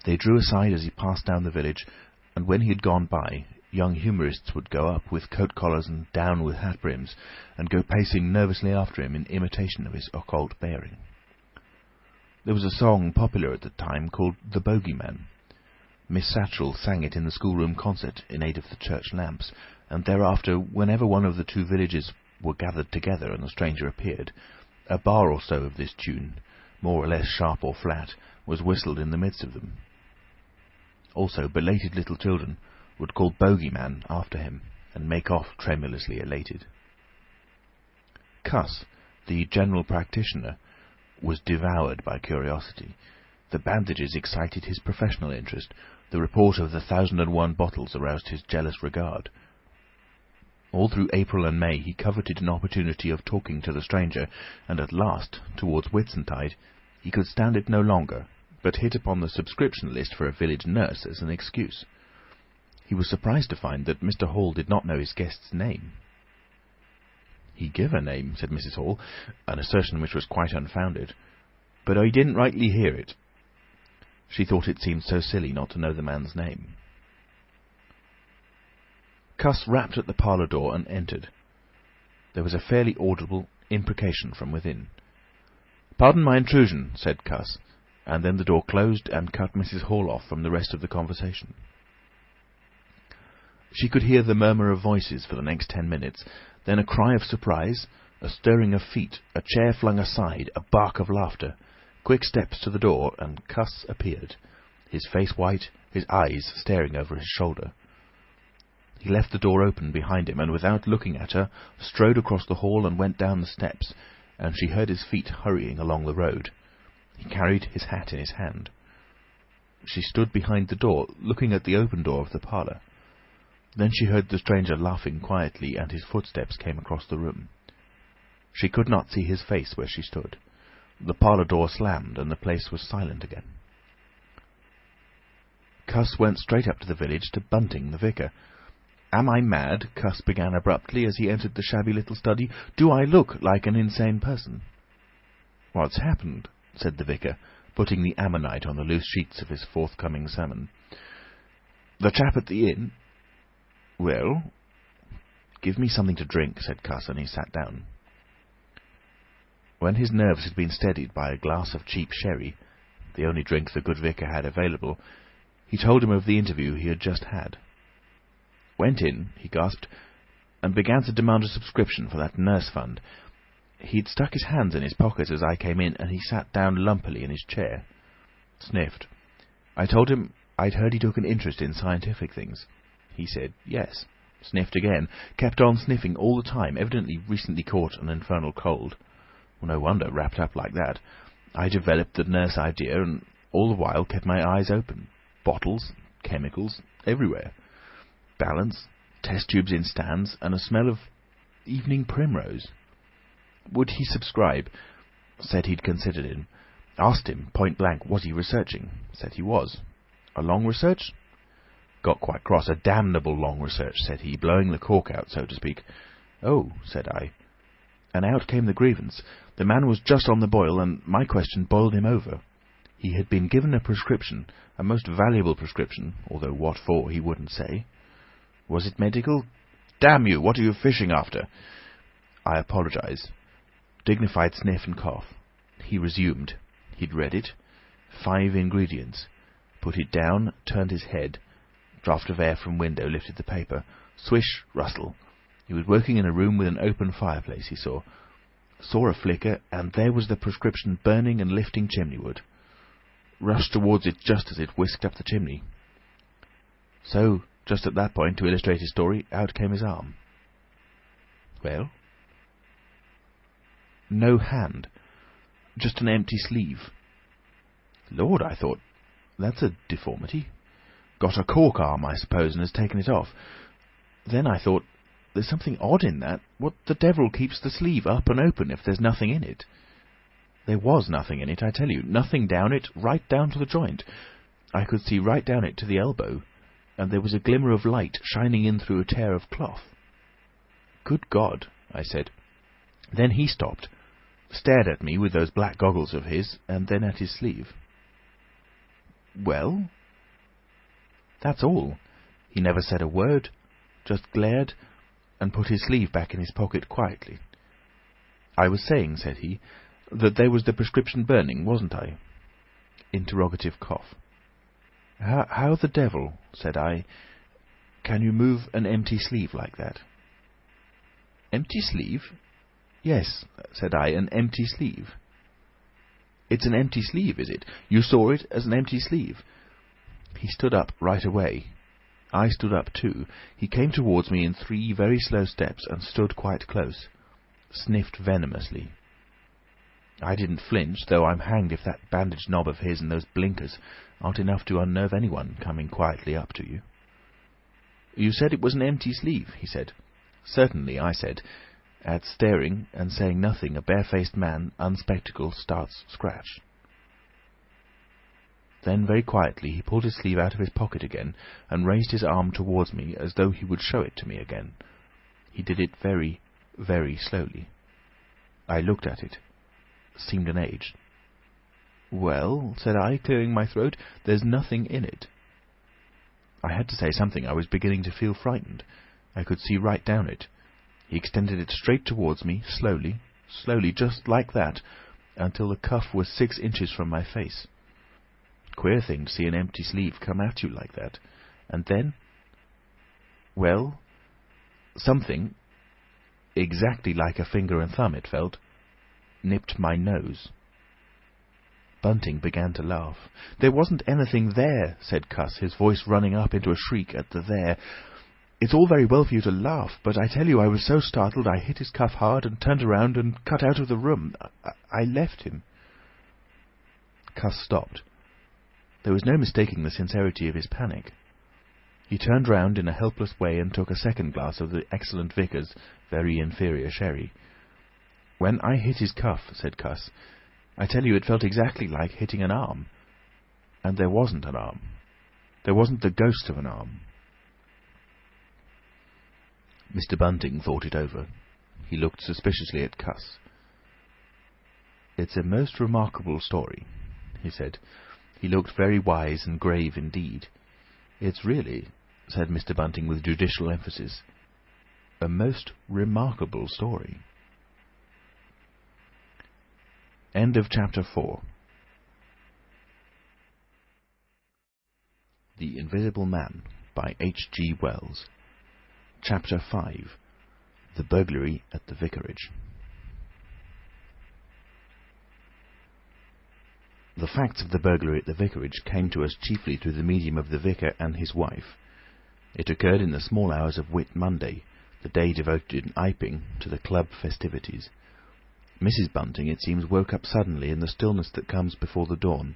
They drew aside as he passed down the village, and when he had gone by, young humourists would go up with coat collars and down with hat brims, and go pacing nervously after him in imitation of his occult bearing. There was a song popular at the time called The Bogeyman. Miss Satchell sang it in the schoolroom concert in aid of the church lamps, and thereafter, whenever one of the two villages were gathered together and the stranger appeared, a bar or so of this tune, more or less sharp or flat, was whistled in the midst of them. Also, belated little children would call Bogeyman after him, and make off tremulously elated. Cuss, the general practitioner, was devoured by curiosity. The bandages excited his professional interest. The report of the 1,001 bottles aroused his jealous regard. All through April and May he coveted an opportunity of talking to the stranger, and at last, towards Whitsuntide, he could stand it no longer, but hit upon the subscription list for a village nurse as an excuse. He was surprised to find that Mr. Hall did not know his guest's name. "He give a name," said Mrs. Hall, an assertion which was quite unfounded, "but I didn't rightly hear it." She thought it seemed so silly not to know the man's name. Cuss rapped at the parlour door and entered. There was a fairly audible imprecation from within. "Pardon my intrusion," said Cuss, and then the door closed and cut Mrs. Hall off from the rest of the conversation. She could hear the murmur of voices for the next 10 minutes, then a cry of surprise, a stirring of feet, a chair flung aside, a bark of laughter, quick steps to the door, and Cuss appeared, his face white, his eyes staring over his shoulder. He left the door open behind him, and without looking at her, strode across the hall and went down the steps, and she heard his feet hurrying along the road. He carried his hat in his hand. She stood behind the door, looking at the open door of the parlour. Then she heard the stranger laughing quietly, and his footsteps came across the room. She could not see his face where she stood. The parlour door slammed, and the place was silent again. Cuss went straight up to the village, to Bunting, the vicar. "Am I mad?" Cuss began abruptly as he entered the shabby little study. "Do I look like an insane person?" "What's happened?" said the vicar, putting the ammonite on the loose sheets of his forthcoming sermon. "The chap at the inn." "Well?" "Give me something to drink," said Cuss, and he sat down. When his nerves had been steadied by a glass of cheap sherry, the only drink the good vicar had available, he told him of the interview he had just had. "Went in," he gasped, "and began to demand a subscription for that nurse fund. He'd stuck his hands in his pockets as I came in, and he sat down lumpily in his chair. Sniffed. I told him I'd heard he took an interest in scientific things. He said yes. Sniffed again. Kept on sniffing all the time, evidently recently caught an infernal cold. No wonder, wrapped up like that. I developed the nurse idea, and all the while kept my eyes open. Bottles, chemicals, everywhere. Balance, test tubes in stands, and a smell of evening primrose. Would he subscribe? Said he'd considered him. Asked him, point blank, was he researching? Said he was. A long research? Got quite cross. A damnable long research, said he, blowing the cork out, so to speak. Oh, said I. And out came the grievance. The man was just on the boil, and my question boiled him over. He had been given a prescription, a most valuable prescription, although what for he wouldn't say. Was it medical? Damn you, what are you fishing after? I apologise. Dignified sniff and cough. He resumed. He'd read it. 5 ingredients. Put it down, turned his head. Draught of air from window lifted the paper. Swish, rustle. He was working in a room with an open fireplace, he saw. Saw a flicker, and there was the prescription burning and lifting chimney-wood. Rushed towards it just as it whisked up the chimney. So, just at that point, to illustrate his story, out came his arm. Well? No hand. Just an empty sleeve. Lord, I thought, that's a deformity. Got a cork arm, I suppose, and has taken it off. Then I thought, there's something odd in that. What the devil keeps the sleeve up and open if there's nothing in it? There was nothing in it, I tell you. Nothing down it, right down to the joint. I could see right down it to the elbow, and there was a glimmer of light shining in through a tear of cloth. Good God, I said. Then he stopped, stared at me with those black goggles of his, and then at his sleeve. Well? That's all. He never said a word, just glared, and put his sleeve back in his pocket quietly. I was saying, said he, that there was the prescription burning, wasn't I? Interrogative cough. How the devil, said I, can you move an empty sleeve like that? Empty sleeve? Yes, said I, an empty sleeve. It's an empty sleeve, is it? You saw it as an empty sleeve? He stood up right away. I stood up too. He came towards me in 3 very slow steps and stood quite close. Sniffed venomously. I didn't flinch, though I'm hanged if that bandaged knob of his and those blinkers aren't enough to unnerve anyone coming quietly up to you. You said it was an empty sleeve, he said. Certainly, I said. At staring and saying nothing, a barefaced man, unspectacled, starts scratch. Then, very quietly, he pulled his sleeve out of his pocket again and raised his arm towards me as though he would show it to me again. He did it very, very slowly. I looked at it. Seemed an age. Well, said I, clearing my throat, there's nothing in it. I had to say something. I was beginning to feel frightened. I could see right down it. He extended it straight towards me, slowly, slowly, just like that, until the cuff was 6 inches from my face. queer thing to see an empty sleeve come at you like that. And then, well, something, exactly like a finger and thumb it felt, nipped my nose. Bunting began to laugh. "There wasn't anything there," said Cuss, his voice running up into a shriek at the "there." "It's all very well for you to laugh, but I tell you I was so startled I hit his cuff hard and turned around and cut out of the room. I left him." Cuss stopped. There was no mistaking the sincerity of his panic. He turned round in a helpless way and took a second glass of the excellent Vicar's very inferior sherry. "When I hit his cuff," said Cuss, "I tell you it felt exactly like hitting an arm. And there wasn't an arm. There wasn't the ghost of an arm." Mr. Bunting thought it over. He looked suspiciously at Cuss. "It's a most remarkable story," he said. He looked very wise and grave indeed. "It's really," said Mr. Bunting with judicial emphasis, "a most remarkable story." End of chapter 4. The Invisible Man by H.G Wells. Chapter 5. The Burglary at the Vicarage. The facts of the burglary at the vicarage came to us chiefly through the medium of the vicar and his wife. It occurred in the small hours of Whit Monday, the day devoted in Iping to the club festivities. Mrs. Bunting, it seems, woke up suddenly in the stillness that comes before the dawn,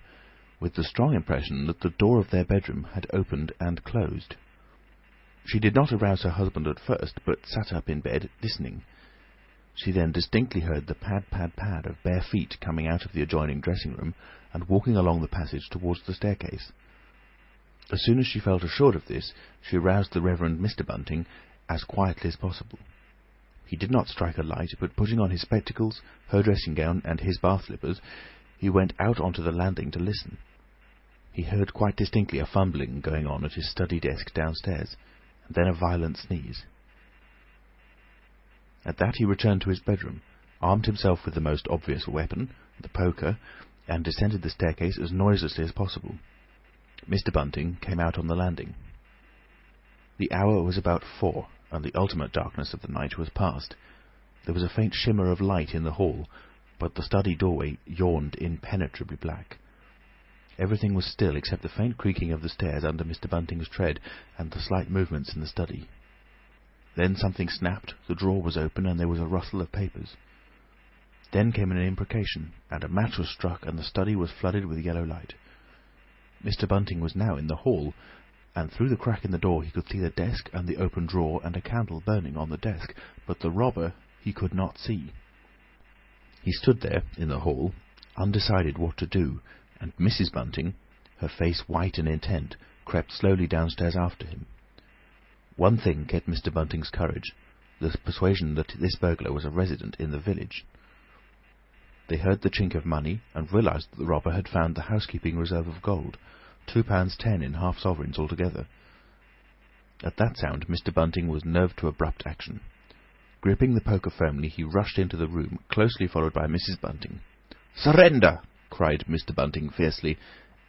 with the strong impression that the door of their bedroom had opened and closed. She did not arouse her husband at first, but sat up in bed, listening. She then distinctly heard the pad, pad, pad of bare feet coming out of the adjoining dressing-room and walking along the passage towards the staircase. As soon as she felt assured of this, she aroused the Reverend Mr. Bunting as quietly as possible. He did not strike a light, but putting on his spectacles, her dressing gown, and his bath slippers, he went out onto the landing to listen. He heard quite distinctly a fumbling going on at his study desk downstairs, and then a violent sneeze. At that he returned to his bedroom, armed himself with the most obvious weapon, the poker, and descended the staircase as noiselessly as possible. Mr. Bunting came out on the landing. The hour was about 4, and the ultimate darkness of the night was past. There was a faint shimmer of light in the hall, but the study doorway yawned impenetrably black. Everything was still except the faint creaking of the stairs under Mr. Bunting's tread and the slight movements in the study. Then something snapped, the drawer was open, and there was a rustle of papers. Then came an imprecation, and a match was struck, and the study was flooded with yellow light. Mr. Bunting was now in the hall, and through the crack in the door he could see the desk and the open drawer and a candle burning on the desk, but the robber he could not see. He stood there in the hall, undecided what to do, and Mrs. Bunting, her face white and intent, crept slowly downstairs after him. One thing kept Mr. Bunting's courage, the persuasion that this burglar was a resident in the village. They heard the chink of money, and realised that the robber had found the housekeeping reserve of gold, £2.10 in half-sovereigns altogether. At that sound Mr. Bunting was nerved to abrupt action. Gripping the poker firmly, he rushed into the room, closely followed by Mrs. Bunting. "Surrender!" cried Mr. Bunting fiercely,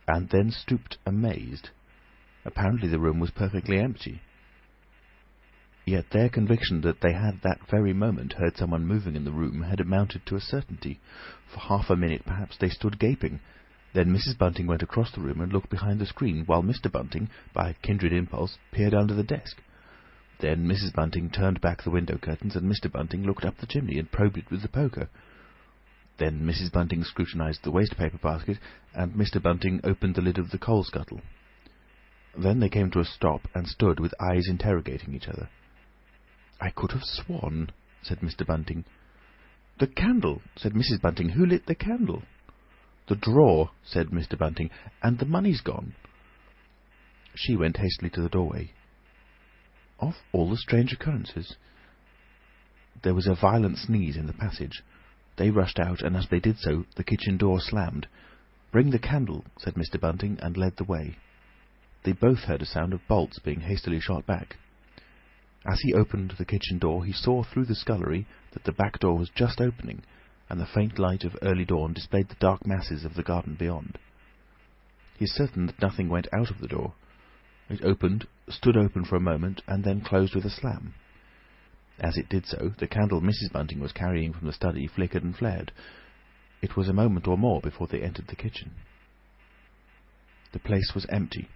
and then stooped amazed. Apparently the room was perfectly empty. Yet their conviction that they had that very moment heard someone moving in the room had amounted to a certainty. For half a minute perhaps they stood gaping. Then Mrs. Bunting went across the room and looked behind the screen, while Mr. Bunting, by a kindred impulse, peered under the desk. Then Mrs. Bunting turned back the window curtains, and Mr. Bunting looked up the chimney and probed it with the poker. Then Mrs. Bunting scrutinised the waste-paper basket, and Mr. Bunting opened the lid of the coal scuttle. Then they came to a stop, and stood with eyes interrogating each other. "I could have sworn," said Mr. Bunting. "The candle," said Mrs. Bunting. "Who lit the candle?" "The drawer," said Mr. Bunting. "And the money's gone." She went hastily to the doorway. Of all the strange occurrences! There was a violent sneeze in the passage. They rushed out, and as they did so, the kitchen door slammed. "Bring the candle," said Mr. Bunting, and led the way. They both heard a sound of bolts being hastily shot back. As he opened the kitchen door, he saw through the scullery that the back door was just opening, and the faint light of early dawn displayed the dark masses of the garden beyond. He is certain that nothing went out of the door. It opened, stood open for a moment, and then closed with a slam. As it did so, the candle Mrs. Bunting was carrying from the study flickered and flared. It was a moment or more before they entered the kitchen. The place was empty.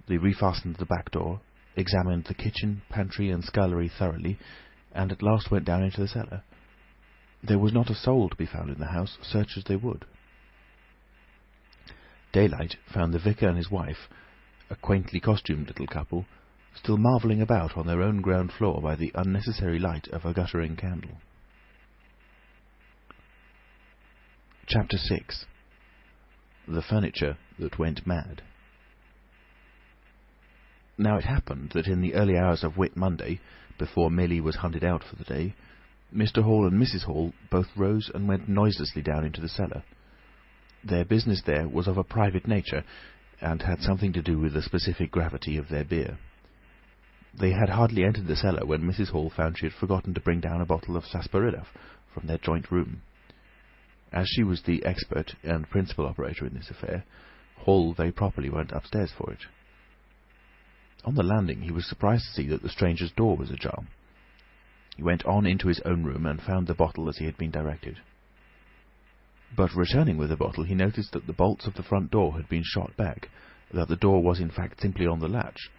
They refastened the back door, examined the kitchen, pantry and scullery thoroughly, and at last went down into the cellar. There was not a soul to be found in the house, search as they would. Daylight found the vicar and his wife, a quaintly costumed little couple, still marvelling about on their own ground floor by the unnecessary light of a guttering candle. Chapter 6. The Furniture that Went Mad. Now it happened that in the early hours of Whit Monday, before Milly was hunted out for the day, Mr. Hall and Mrs. Hall both rose and went noiselessly down into the cellar. Their business there was of a private nature, and had something to do with the specific gravity of their beer. They had hardly entered the cellar when Mrs. Hall found she had forgotten to bring down a bottle of sarsaparilla from their joint room. As she was the expert and principal operator in this affair, Hall very properly went upstairs for it. On the landing he was surprised to see that the stranger's door was ajar. He went on into his own room and found the bottle as he had been directed. But returning with the bottle, he noticed that the bolts of the front door had been shot back, that the door was in fact simply on the latch,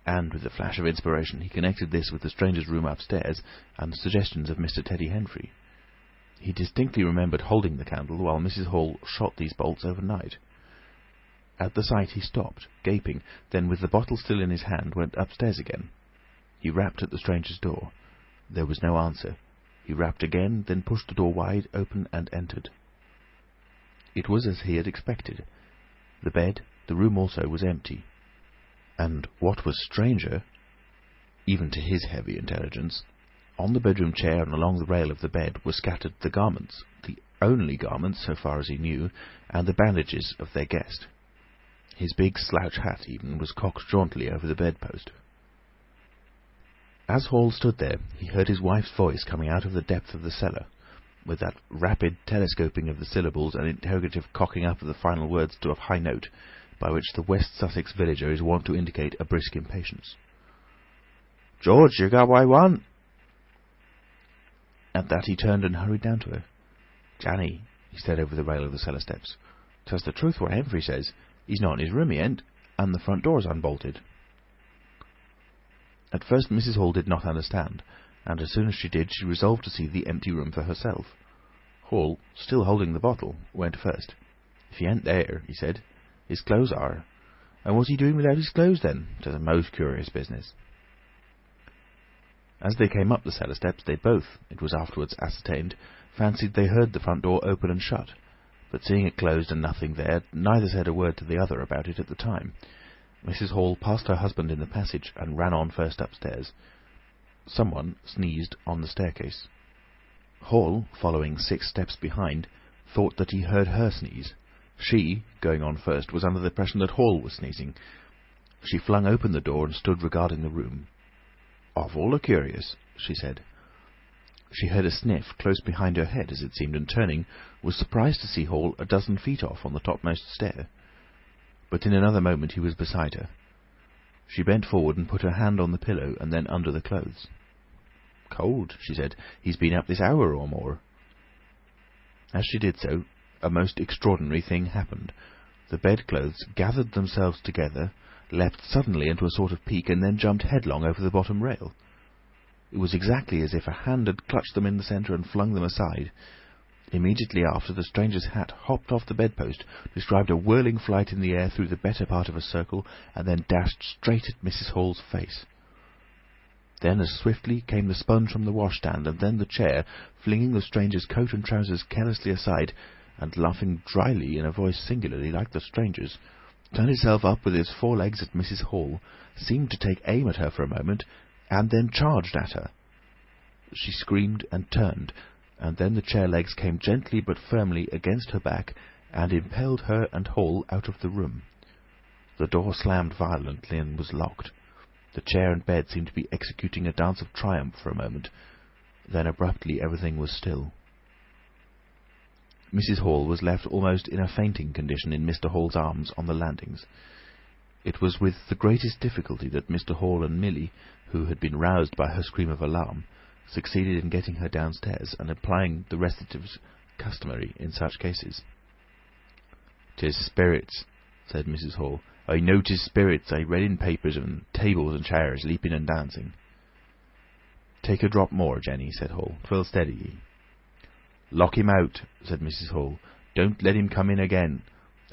and with a flash of inspiration he connected this with the stranger's room upstairs and the suggestions of Mr. Teddy Henfrey. He distinctly remembered holding the candle while Mrs. Hall shot these bolts overnight. At the sight he stopped, gaping, then with the bottle still in his hand went upstairs again. He rapped at the stranger's door. There was no answer. He rapped again, then pushed the door wide open and entered. It was as he had expected. The bed, the room also, was empty. And what was stranger, even to his heavy intelligence, on the bedroom chair and along the rail of the bed were scattered the garments, the only garments, so far as he knew, and the bandages of their guest. His big slouch hat, even, was cocked jauntily over the bedpost. As Hall stood there, he heard his wife's voice coming out of the depth of the cellar, with that rapid telescoping of the syllables and interrogative cocking up of the final words to a high note, by which the West Sussex villager is wont to indicate a brisk impatience. "George, you got what I want?" At that he turned and hurried down to her. "Janny," he said over the rail of the cellar steps, "'tis the truth what Henfrey says. He's not in his room, he ain't, and the front door's unbolted." At first Mrs. Hall did not understand, and as soon as she did, she resolved to see the empty room for herself. Hall, still holding the bottle, went first. "If he ain't there," he said, "his clothes are. And what's he doing without his clothes, then? 'Tis a most curious business." As they came up the cellar steps, they both, it was afterwards ascertained, fancied they heard the front door open and shut, but seeing it closed and nothing there, neither said a word to the other about it at the time. Mrs. Hall passed her husband in the passage and ran on first upstairs. Someone sneezed on the staircase. Hall, following 6 steps behind, thought that he heard her sneeze. She, going on first, was under the impression that Hall was sneezing. She flung open the door and stood regarding the room. "Awful a curious," she said. She heard a sniff close behind her head, as it seemed, and turning, was surprised to see Hall a dozen feet off on the topmost stair. But in another moment he was beside her. She bent forward and put her hand on the pillow and then under the clothes. "Cold," she said. "He's been up this hour or more." As she did so, a most extraordinary thing happened. The bedclothes gathered themselves together, leapt suddenly into a sort of peak, and then jumped headlong over the bottom rail. It was exactly as if a hand had clutched them in the centre and flung them aside. Immediately after, the stranger's hat hopped off the bedpost, described a whirling flight in the air through the better part of a circle, and then dashed straight at Mrs. Hall's face. Then as swiftly came the sponge from the washstand, and then the chair, flinging the stranger's coat and trousers carelessly aside, and laughing dryly in a voice singularly like the stranger's, turned itself up with its 4 legs at Mrs. Hall, seemed to take aim at her for a moment, and then charged at her. She screamed and turned, and then the chair legs came gently but firmly against her back and impelled her and Hall out of the room. The door slammed violently and was locked. The chair and bed seemed to be executing a dance of triumph for a moment. Then abruptly everything was still. Mrs. Hall was left almost in a fainting condition in Mr. Hall's arms on the landings. It was with the greatest difficulty that Mr. Hall and Millie, who had been roused by her scream of alarm, succeeded in getting her downstairs and applying the restoratives customary in such cases. "'Tis spirits," said Mrs. Hall. "I know 'tis spirits. I read in papers of tables and chairs leaping and dancing." "Take a drop more, Jenny," said Hall. "'Twill steady ye." "Lock him out," said Mrs. Hall. "Don't let him come in again.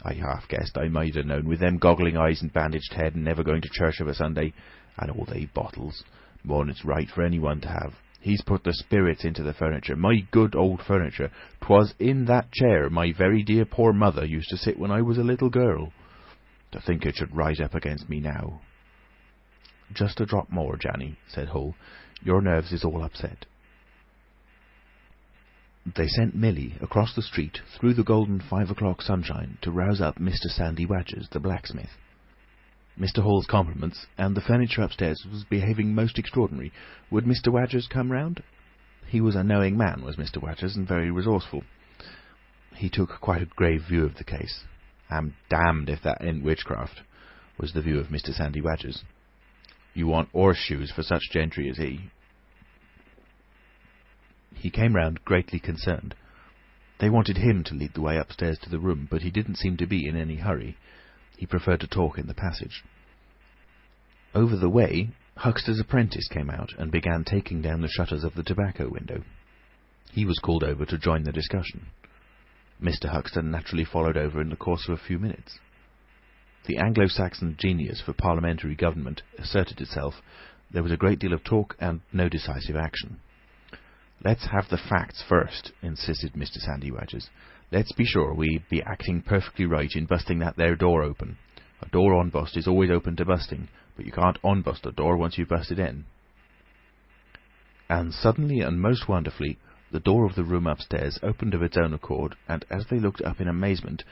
I half guessed I might have known, with them goggling eyes and bandaged head and never going to church of a Sunday, and all they bottles. More'n it's right for anyone to have. He's put the spirits into the furniture, my good old furniture. 'Twas in that chair my very dear poor mother used to sit when I was a little girl. To think it should rise up against me now." "Just a drop more, Janny," said Hall. "Your nerves is all upset." They sent Millie across the street through the golden 5 o'clock sunshine to rouse up Mr. Sandy Wadgers, the blacksmith. Mr. Hall's compliments, and the furniture upstairs was behaving most extraordinary. Would Mr. Wadgers come round? He was a knowing man, was Mr. Wadgers, and very resourceful. He took quite a grave view of the case. "I'm damned if that ain't witchcraft," was the view of Mr. Sandy Wadgers. "You want horseshoes for such gentry as he." He came round greatly concerned. They wanted him to lead the way upstairs to the room, but he didn't seem to be in any hurry. He preferred to talk in the passage. Over the way, Huxter's apprentice came out and began taking down the shutters of the tobacco window. He was called over to join the discussion. Mr. Huxter naturally followed over in the course of a few minutes. The Anglo-Saxon genius for parliamentary government asserted itself. There was a great deal of talk and no decisive action. "Let's have the facts first," insisted Mr. Sandy Wadgers. "Let's be sure we be acting perfectly right in busting that there door open. A door on-bust is always open to busting, but you can't on-bust a door once you've busted in." And suddenly and most wonderfully, the door of the room upstairs opened of its own accord, and as they looked up in amazement,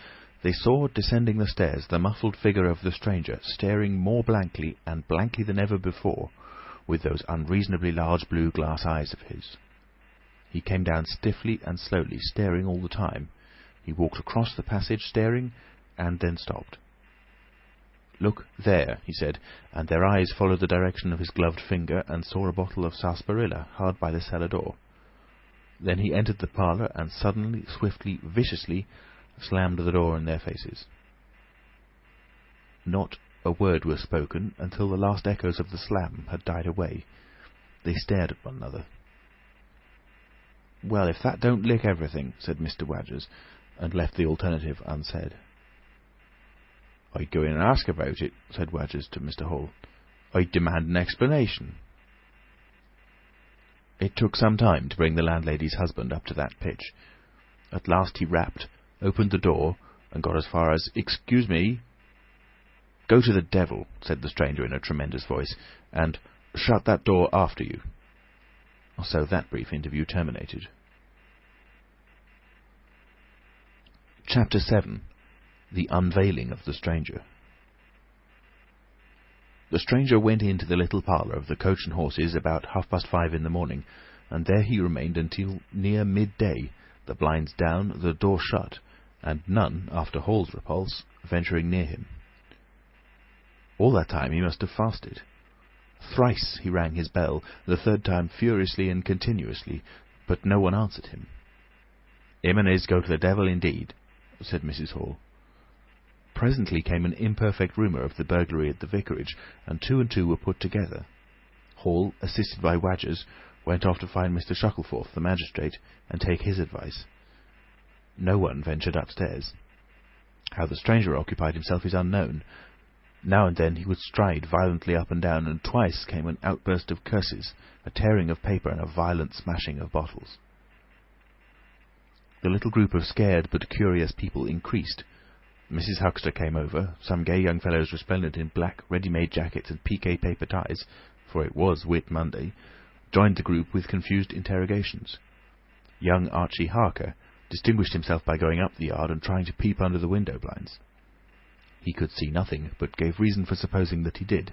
they saw descending the stairs the muffled figure of the stranger, staring more blankly and blankly than ever before, with those unreasonably large blue glass eyes of his. He came down stiffly and slowly, staring all the time. He walked across the passage, staring, and then stopped. "Look there," he said, and their eyes followed the direction of his gloved finger and saw a bottle of sarsaparilla hard by the cellar door. Then he entered the parlour and suddenly, swiftly, viciously slammed the door in their faces. Not a word was spoken until the last echoes of the slam had died away. They stared at one another. "Well, if that don't lick everything," said Mr. Wadgers, and left the alternative unsaid. "I'd go in and ask about it," said Wadgers to Mr. Hall. "I'd demand an explanation." It took some time to bring the landlady's husband up to that pitch. At last he rapped, opened the door, and got as far as, "Excuse me." "Go to the devil," said the stranger in a tremendous voice, "and shut that door after you." So that brief interview terminated. Chapter 7. The Unveiling of the Stranger. The stranger went into the little parlour of the Coach and Horses about 5:30 in the morning, and there he remained until near midday, the blinds down, the door shut, and none, after Hall's repulse, venturing near him. All that time he must have fasted. Thrice he rang his bell, the third time furiously and continuously, but no one answered him. "Him and his go to the devil indeed," said Mrs. Hall. Presently came an imperfect rumour of the burglary at the vicarage, and two were put together. Hall, assisted by Wadgers, went off to find Mr. Shuckleforth, the magistrate, and take his advice. No one ventured upstairs. How the stranger occupied himself is unknown. Now and then he would stride violently up and down, and twice came an outburst of curses, a tearing of paper, and a violent smashing of bottles. The little group of scared but curious people increased. Mrs. Huxter came over. Some gay young fellows resplendent in black ready-made jackets and piqué paper ties, for it was Whit Monday, joined the group with confused interrogations. Young Archie Harker distinguished himself by going up the yard and trying to peep under the window blinds. He could see nothing, but gave reason for supposing that he did,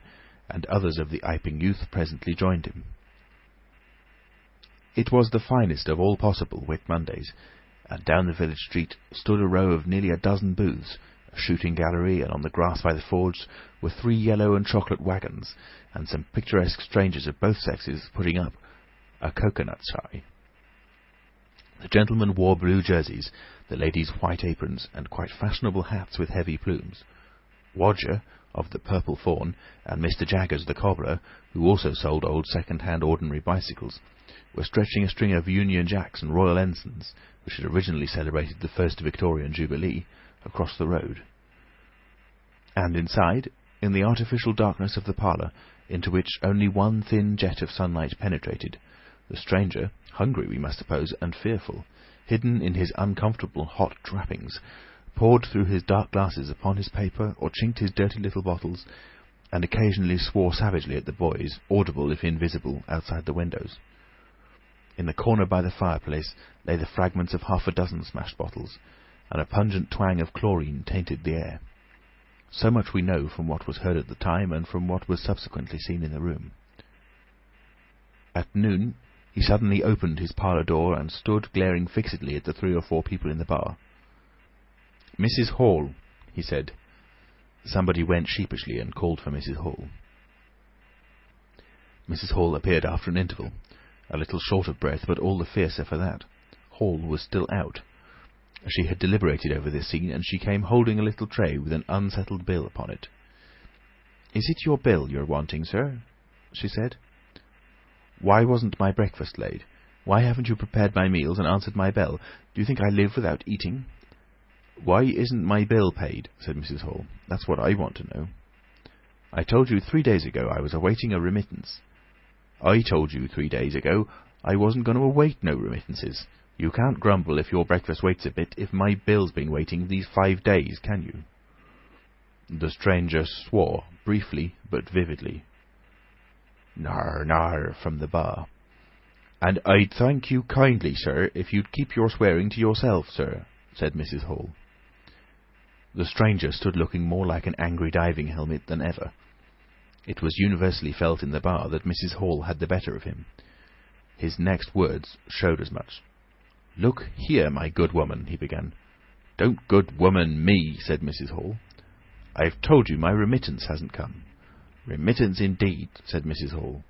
and others of the Iping youth presently joined him. It was the finest of all possible Whit Mondays, and down the village street stood a row of nearly a dozen booths, a shooting gallery, and on the grass by the forge were 3 yellow and chocolate waggons, and some picturesque strangers of both sexes putting up a coconut shy. The gentlemen wore blue jerseys, the ladies white aprons, and quite fashionable hats with heavy plumes. Wodger, of the Purple Fawn, and Mr. Jaggers, the cobbler, who also sold old second-hand ordinary bicycles, were stretching a string of Union Jacks and Royal Ensigns, which had originally celebrated the first Victorian Jubilee, across the road. And inside, in the artificial darkness of the parlour, into which only one thin jet of sunlight penetrated, the stranger, hungry we must suppose, and fearful, hidden in his uncomfortable hot wrappings, pored through his dark glasses upon his paper, or chinked his dirty little bottles, and occasionally swore savagely at the boys, audible if invisible, outside the windows. In the corner by the fireplace lay the fragments of 6 smashed bottles, and a pungent twang of chlorine tainted the air. So much we know from what was heard at the time, and from what was subsequently seen in the room. At noon he suddenly opened his parlour door, and stood glaring fixedly at the 3 or 4 people in the bar. "Mrs. Hall," he said. Somebody went sheepishly and called for Mrs. Hall. Mrs. Hall appeared after an interval, a little short of breath, but all the fiercer for that. Hall was still out. She had deliberated over this scene, and she came holding a little tray with an unsettled bill upon it. "Is it your bill you're wanting, sir?" she said. "Why wasn't my breakfast laid? Why haven't you prepared my meals and answered my bell? Do you think I live without eating?" "Why isn't my bill paid?" said Mrs. Hall. "That's what I want to know." "I told you 3 days ago I was awaiting a remittance." "I told you 3 days ago I wasn't going to await no remittances. You can't grumble if your breakfast waits a bit if my bill's been waiting these 5 days, can you?" The stranger swore, briefly but vividly. "Nar, nar," from the bar. "And I'd thank you kindly, sir, if you'd keep your swearing to yourself, sir," said Mrs. Hall. The stranger stood looking more like an angry diving helmet than ever. It was universally felt in the bar that Mrs. Hall had the better of him. His next words showed as much. "Look here, my good woman," he began. "Don't good woman me," said Mrs. Hall. "I've told you my remittance hasn't come." "Remittance indeed," said Mrs. Hall.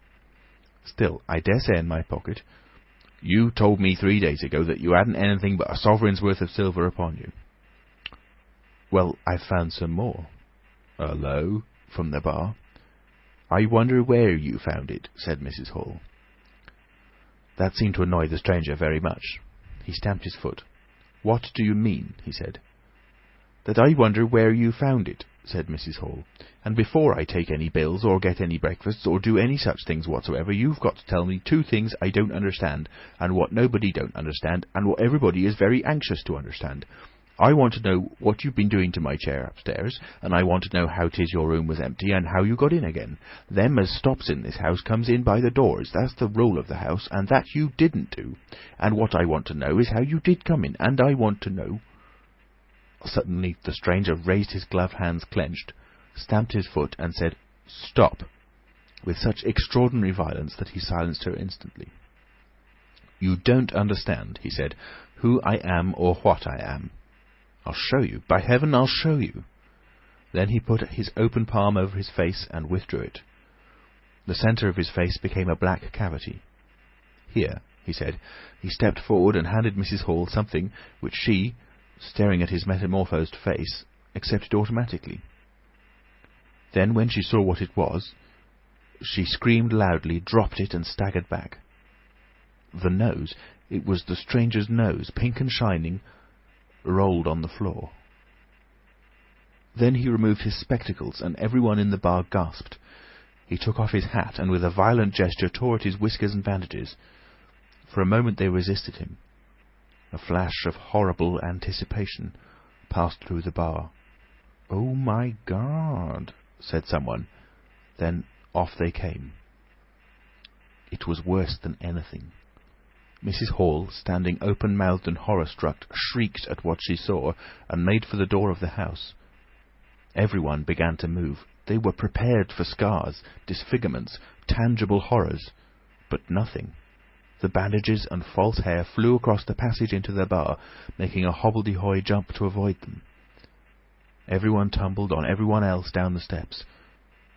"Still, I dare say in my pocket." "You told me 3 days ago that you hadn't anything but a sovereign's worth of silver upon you." "Well, I've found some more." "Hullo," from the bar. "I wonder where you found it," said Mrs. Hall. That seemed to annoy the stranger very much. He stamped his foot. "What do you mean?" he said. "That I wonder where you found it," said Mrs. Hall. "And before I take any bills, or get any breakfasts, or do any such things whatsoever, you've got to tell me 2 things I don't understand, and what nobody don't understand, and what everybody is very anxious to understand. I want to know what you've been doing to my chair upstairs, and I want to know how 'tis your room was empty, and how you got in again. Them as stops in this house comes in by the doors. That's the rule of the house, and that you didn't do. And what I want to know is how you did come in, and I want to know—" Suddenly the stranger raised his gloved hands clenched, stamped his foot, and said, "Stop!" with such extraordinary violence that he silenced her instantly. "You don't understand," he said, "who I am or what I am. I'll show you. By heaven, I'll show you." Then he put his open palm over his face and withdrew it. The centre of his face became a black cavity. "Here," he said. He stepped forward and handed Mrs. Hall something which she, staring at his metamorphosed face, accepted automatically. Then, when she saw what it was, she screamed loudly, dropped it, and staggered back. The nose, it was the stranger's nose, pink and shining, rolled on the floor. Then he removed his spectacles, and everyone in the bar gasped. He took off his hat, and with a violent gesture tore at his whiskers and bandages. For a moment they resisted him. A flash of horrible anticipation passed through the bar. "Oh, my God!" said someone. Then off they came. It was worse than anything. Mrs. Hall, standing open-mouthed and horror-struck, shrieked at what she saw, and made for the door of the house. Everyone began to move. They were prepared for scars, disfigurements, tangible horrors, but nothing. The bandages and false hair flew across the passage into the bar, making a hobbledehoy jump to avoid them. Everyone tumbled on everyone else down the steps,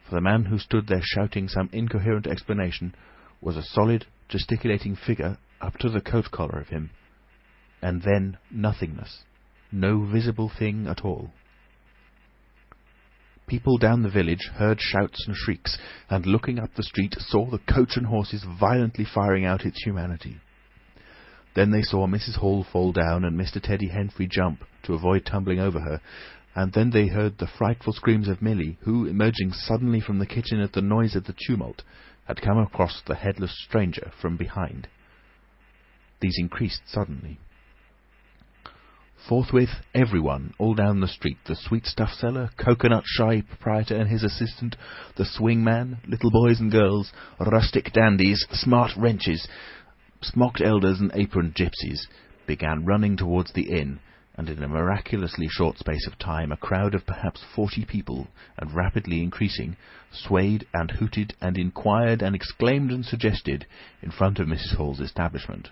for the man who stood there shouting some incoherent explanation was a solid, gesticulating figure up to the coat collar of him, and then nothingness, no visible thing at all. People down the village heard shouts and shrieks, and looking up the street saw the coach and horses violently firing out its humanity. Then they saw Mrs. Hall fall down and Mr. Teddy Henfrey jump to avoid tumbling over her, and then they heard the frightful screams of Milly, who, emerging suddenly from the kitchen at the noise of the tumult, had come across the headless stranger from behind. These increased suddenly. Forthwith everyone, all down the street, the sweet-stuff seller, coconut-shy proprietor and his assistant, the swing-man, little boys and girls, rustic dandies, smart wenches, smocked elders and aproned gypsies, began running towards the inn, and in a miraculously short space of time a crowd of perhaps 40 people, and rapidly increasing, swayed and hooted and inquired and exclaimed and suggested in front of Mrs. Hall's establishment.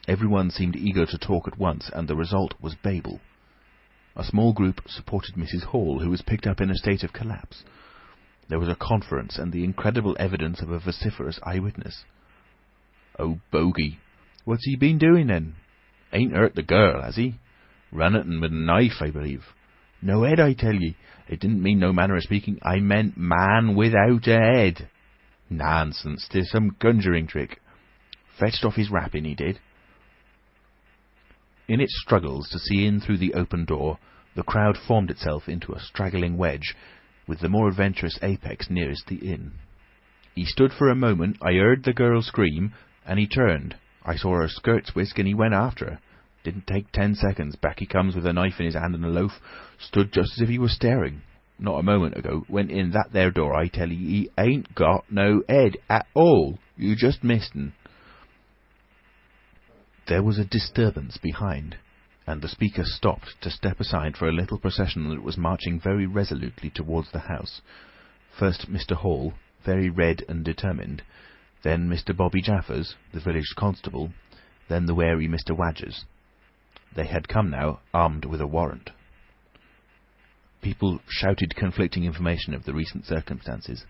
Everyone seemed eager to talk at once, and the result was Babel. A small group supported Mrs. Hall, who was picked up in a state of collapse. There was a conference, and the incredible evidence of a vociferous eyewitness. "Oh, bogey! What's he been doing then? Ain't hurt the girl, has he? Run at 'en with a knife, I believe. No head, I tell ye. It didn't mean no manner of speaking. I meant man without a head. Nonsense! 'Tis some conjuring trick. Fetched off his wrapping, he did." In its struggles to see in through the open door, the crowd formed itself into a straggling wedge, with the more adventurous apex nearest the inn. "He stood for a moment. I heard the girl scream, and he turned. I saw her skirts whisk, and he went after her. Didn't take 10 seconds. Back he comes with a knife in his hand and a loaf. Stood just as if he was staring. Not a moment ago. Went in that there door. I tell ye, he ain't got no head at all. You just missed 'en." There was a disturbance behind, and the speaker stopped to step aside for a little procession that was marching very resolutely towards the house. First Mr. Hall, very red and determined, then Mr. Bobby Jaffers, the village constable, then the wary Mr. Wadgers. They had come now, armed with a warrant. People shouted conflicting information of the recent circumstances.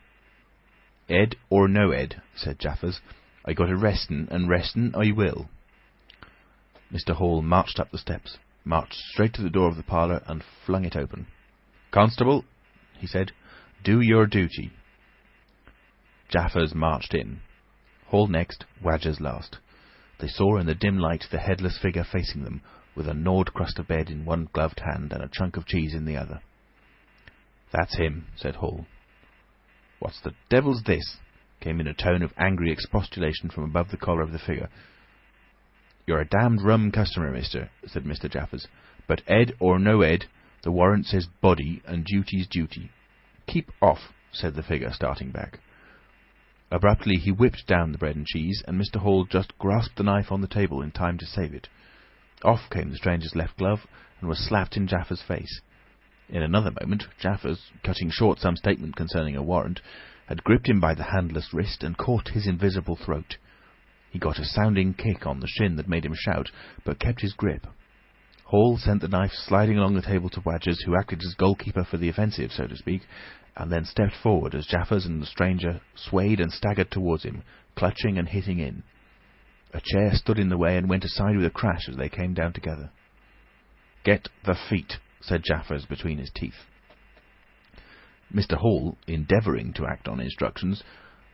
"Ed or no Ed," said Jaffers, "I got arrestin', and restin' I will." Mr. Hall marched up the steps, marched straight to the door of the parlour, and flung it open. "Constable," he said, "do your duty." Jaffers marched in. Hall next, Wadgers last. They saw in the dim light the headless figure facing them, with a gnawed crust of bread in one gloved hand and a chunk of cheese in the other. "That's him," said Hall. "What the devil's this?" came in a tone of angry expostulation from above the collar of the figure. "You're a damned rum customer, mister," said Mr. Jaffers. "But Ed or no Ed, the warrant says body, and duty's duty." "Keep off," said the figure, starting back. Abruptly he whipped down the bread and cheese, and Mr. Hall just grasped the knife on the table in time to save it. Off came the stranger's left glove, and was slapped in Jaffers' face. In another moment, Jaffers, cutting short some statement concerning a warrant, had gripped him by the handless wrist and caught his invisible throat. He got a sounding kick on the shin that made him shout, but kept his grip. Hall sent the knife sliding along the table to Wadgers, who acted as goalkeeper for the offensive, so to speak, and then stepped forward as Jaffers and the stranger swayed and staggered towards him, clutching and hitting in. A chair stood in the way and went aside with a crash as they came down together. "Get the feet," said Jaffers between his teeth. Mr. Hall, endeavouring to act on instructions,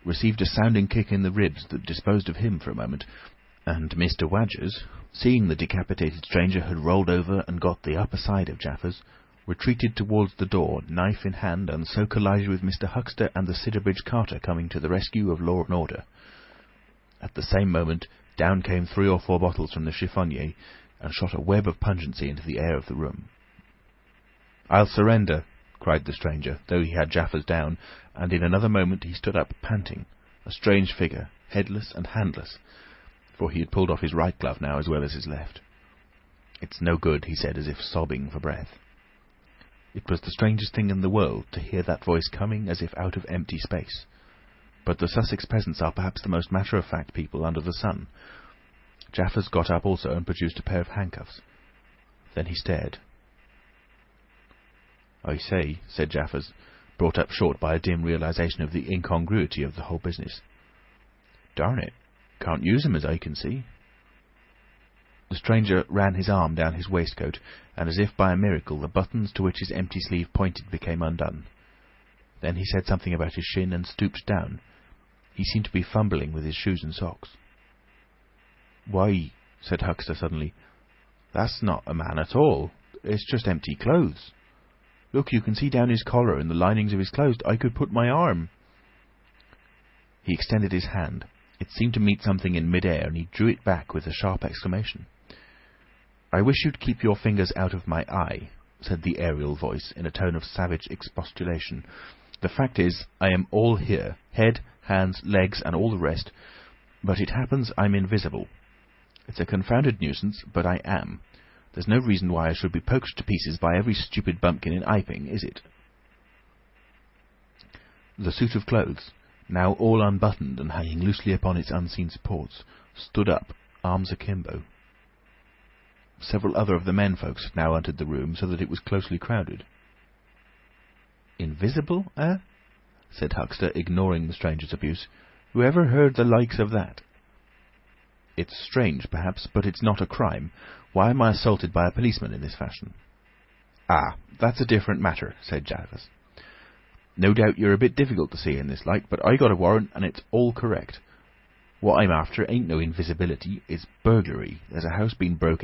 received a sounding kick in the ribs that disposed of him for a moment, and Mr. Wadgers, seeing the decapitated stranger had rolled over and got the upper side of Jaffers, retreated towards the door, knife in hand, and so collided with Mr. Huxter and the Sidderbridge carter coming to the rescue of law and order. At the same moment, down came 3 or 4 bottles from the chiffonnier, and shot a web of pungency into the air of the room. "I'll surrender," cried the stranger, though he had Jaffers down, and in another moment he stood up panting, a strange figure, headless and handless, for he had pulled off his right glove now as well as his left. "It's no good," he said, as if sobbing for breath. It was the strangest thing in the world to hear that voice coming as if out of empty space. but the Sussex peasants are perhaps the most matter-of-fact people under the sun. Jaffers got up also and produced a pair of handcuffs. Then he stared. "I say," said Jaffers, brought up short by a dim realisation of the incongruity of the whole business. "Darn it, can't use 'em as I can see." The stranger ran his arm down his waistcoat, and as if by a miracle the buttons to which his empty sleeve pointed became undone. Then he said something about his shin and stooped down. He seemed to be fumbling with his shoes and socks. "Why," said Huxter suddenly, "that's not a man at all. It's just empty clothes. Look, you can see down his collar and the linings of his clothes. I could put my arm." He extended his hand. It seemed to meet something in mid-air, and he drew it back with a sharp exclamation. "I wish you'd keep your fingers out of my eye," said the aerial voice, in a tone of savage expostulation. "The fact is, I am all here, head, hands, legs, and all the rest, but it happens I'm invisible. It's a confounded nuisance, but I am. There's no reason why I should be poked to pieces by every stupid bumpkin in Iping, is it?" The suit of clothes, now all unbuttoned and hanging loosely upon its unseen supports, stood up, arms akimbo. Several other of the menfolks had now entered the room, so that it was closely crowded. "Invisible, eh?" said Huxter, ignoring the stranger's abuse. "Who ever heard the likes of that?" "It's strange, perhaps, but it's not a crime. Why am I assaulted by a policeman in this fashion?" "Ah, that's a different matter," said Jaffers. "No doubt you're a bit difficult to see in this light, but I got a warrant and it's all correct. What I'm after ain't no invisibility, it's burglary. There's a house been broke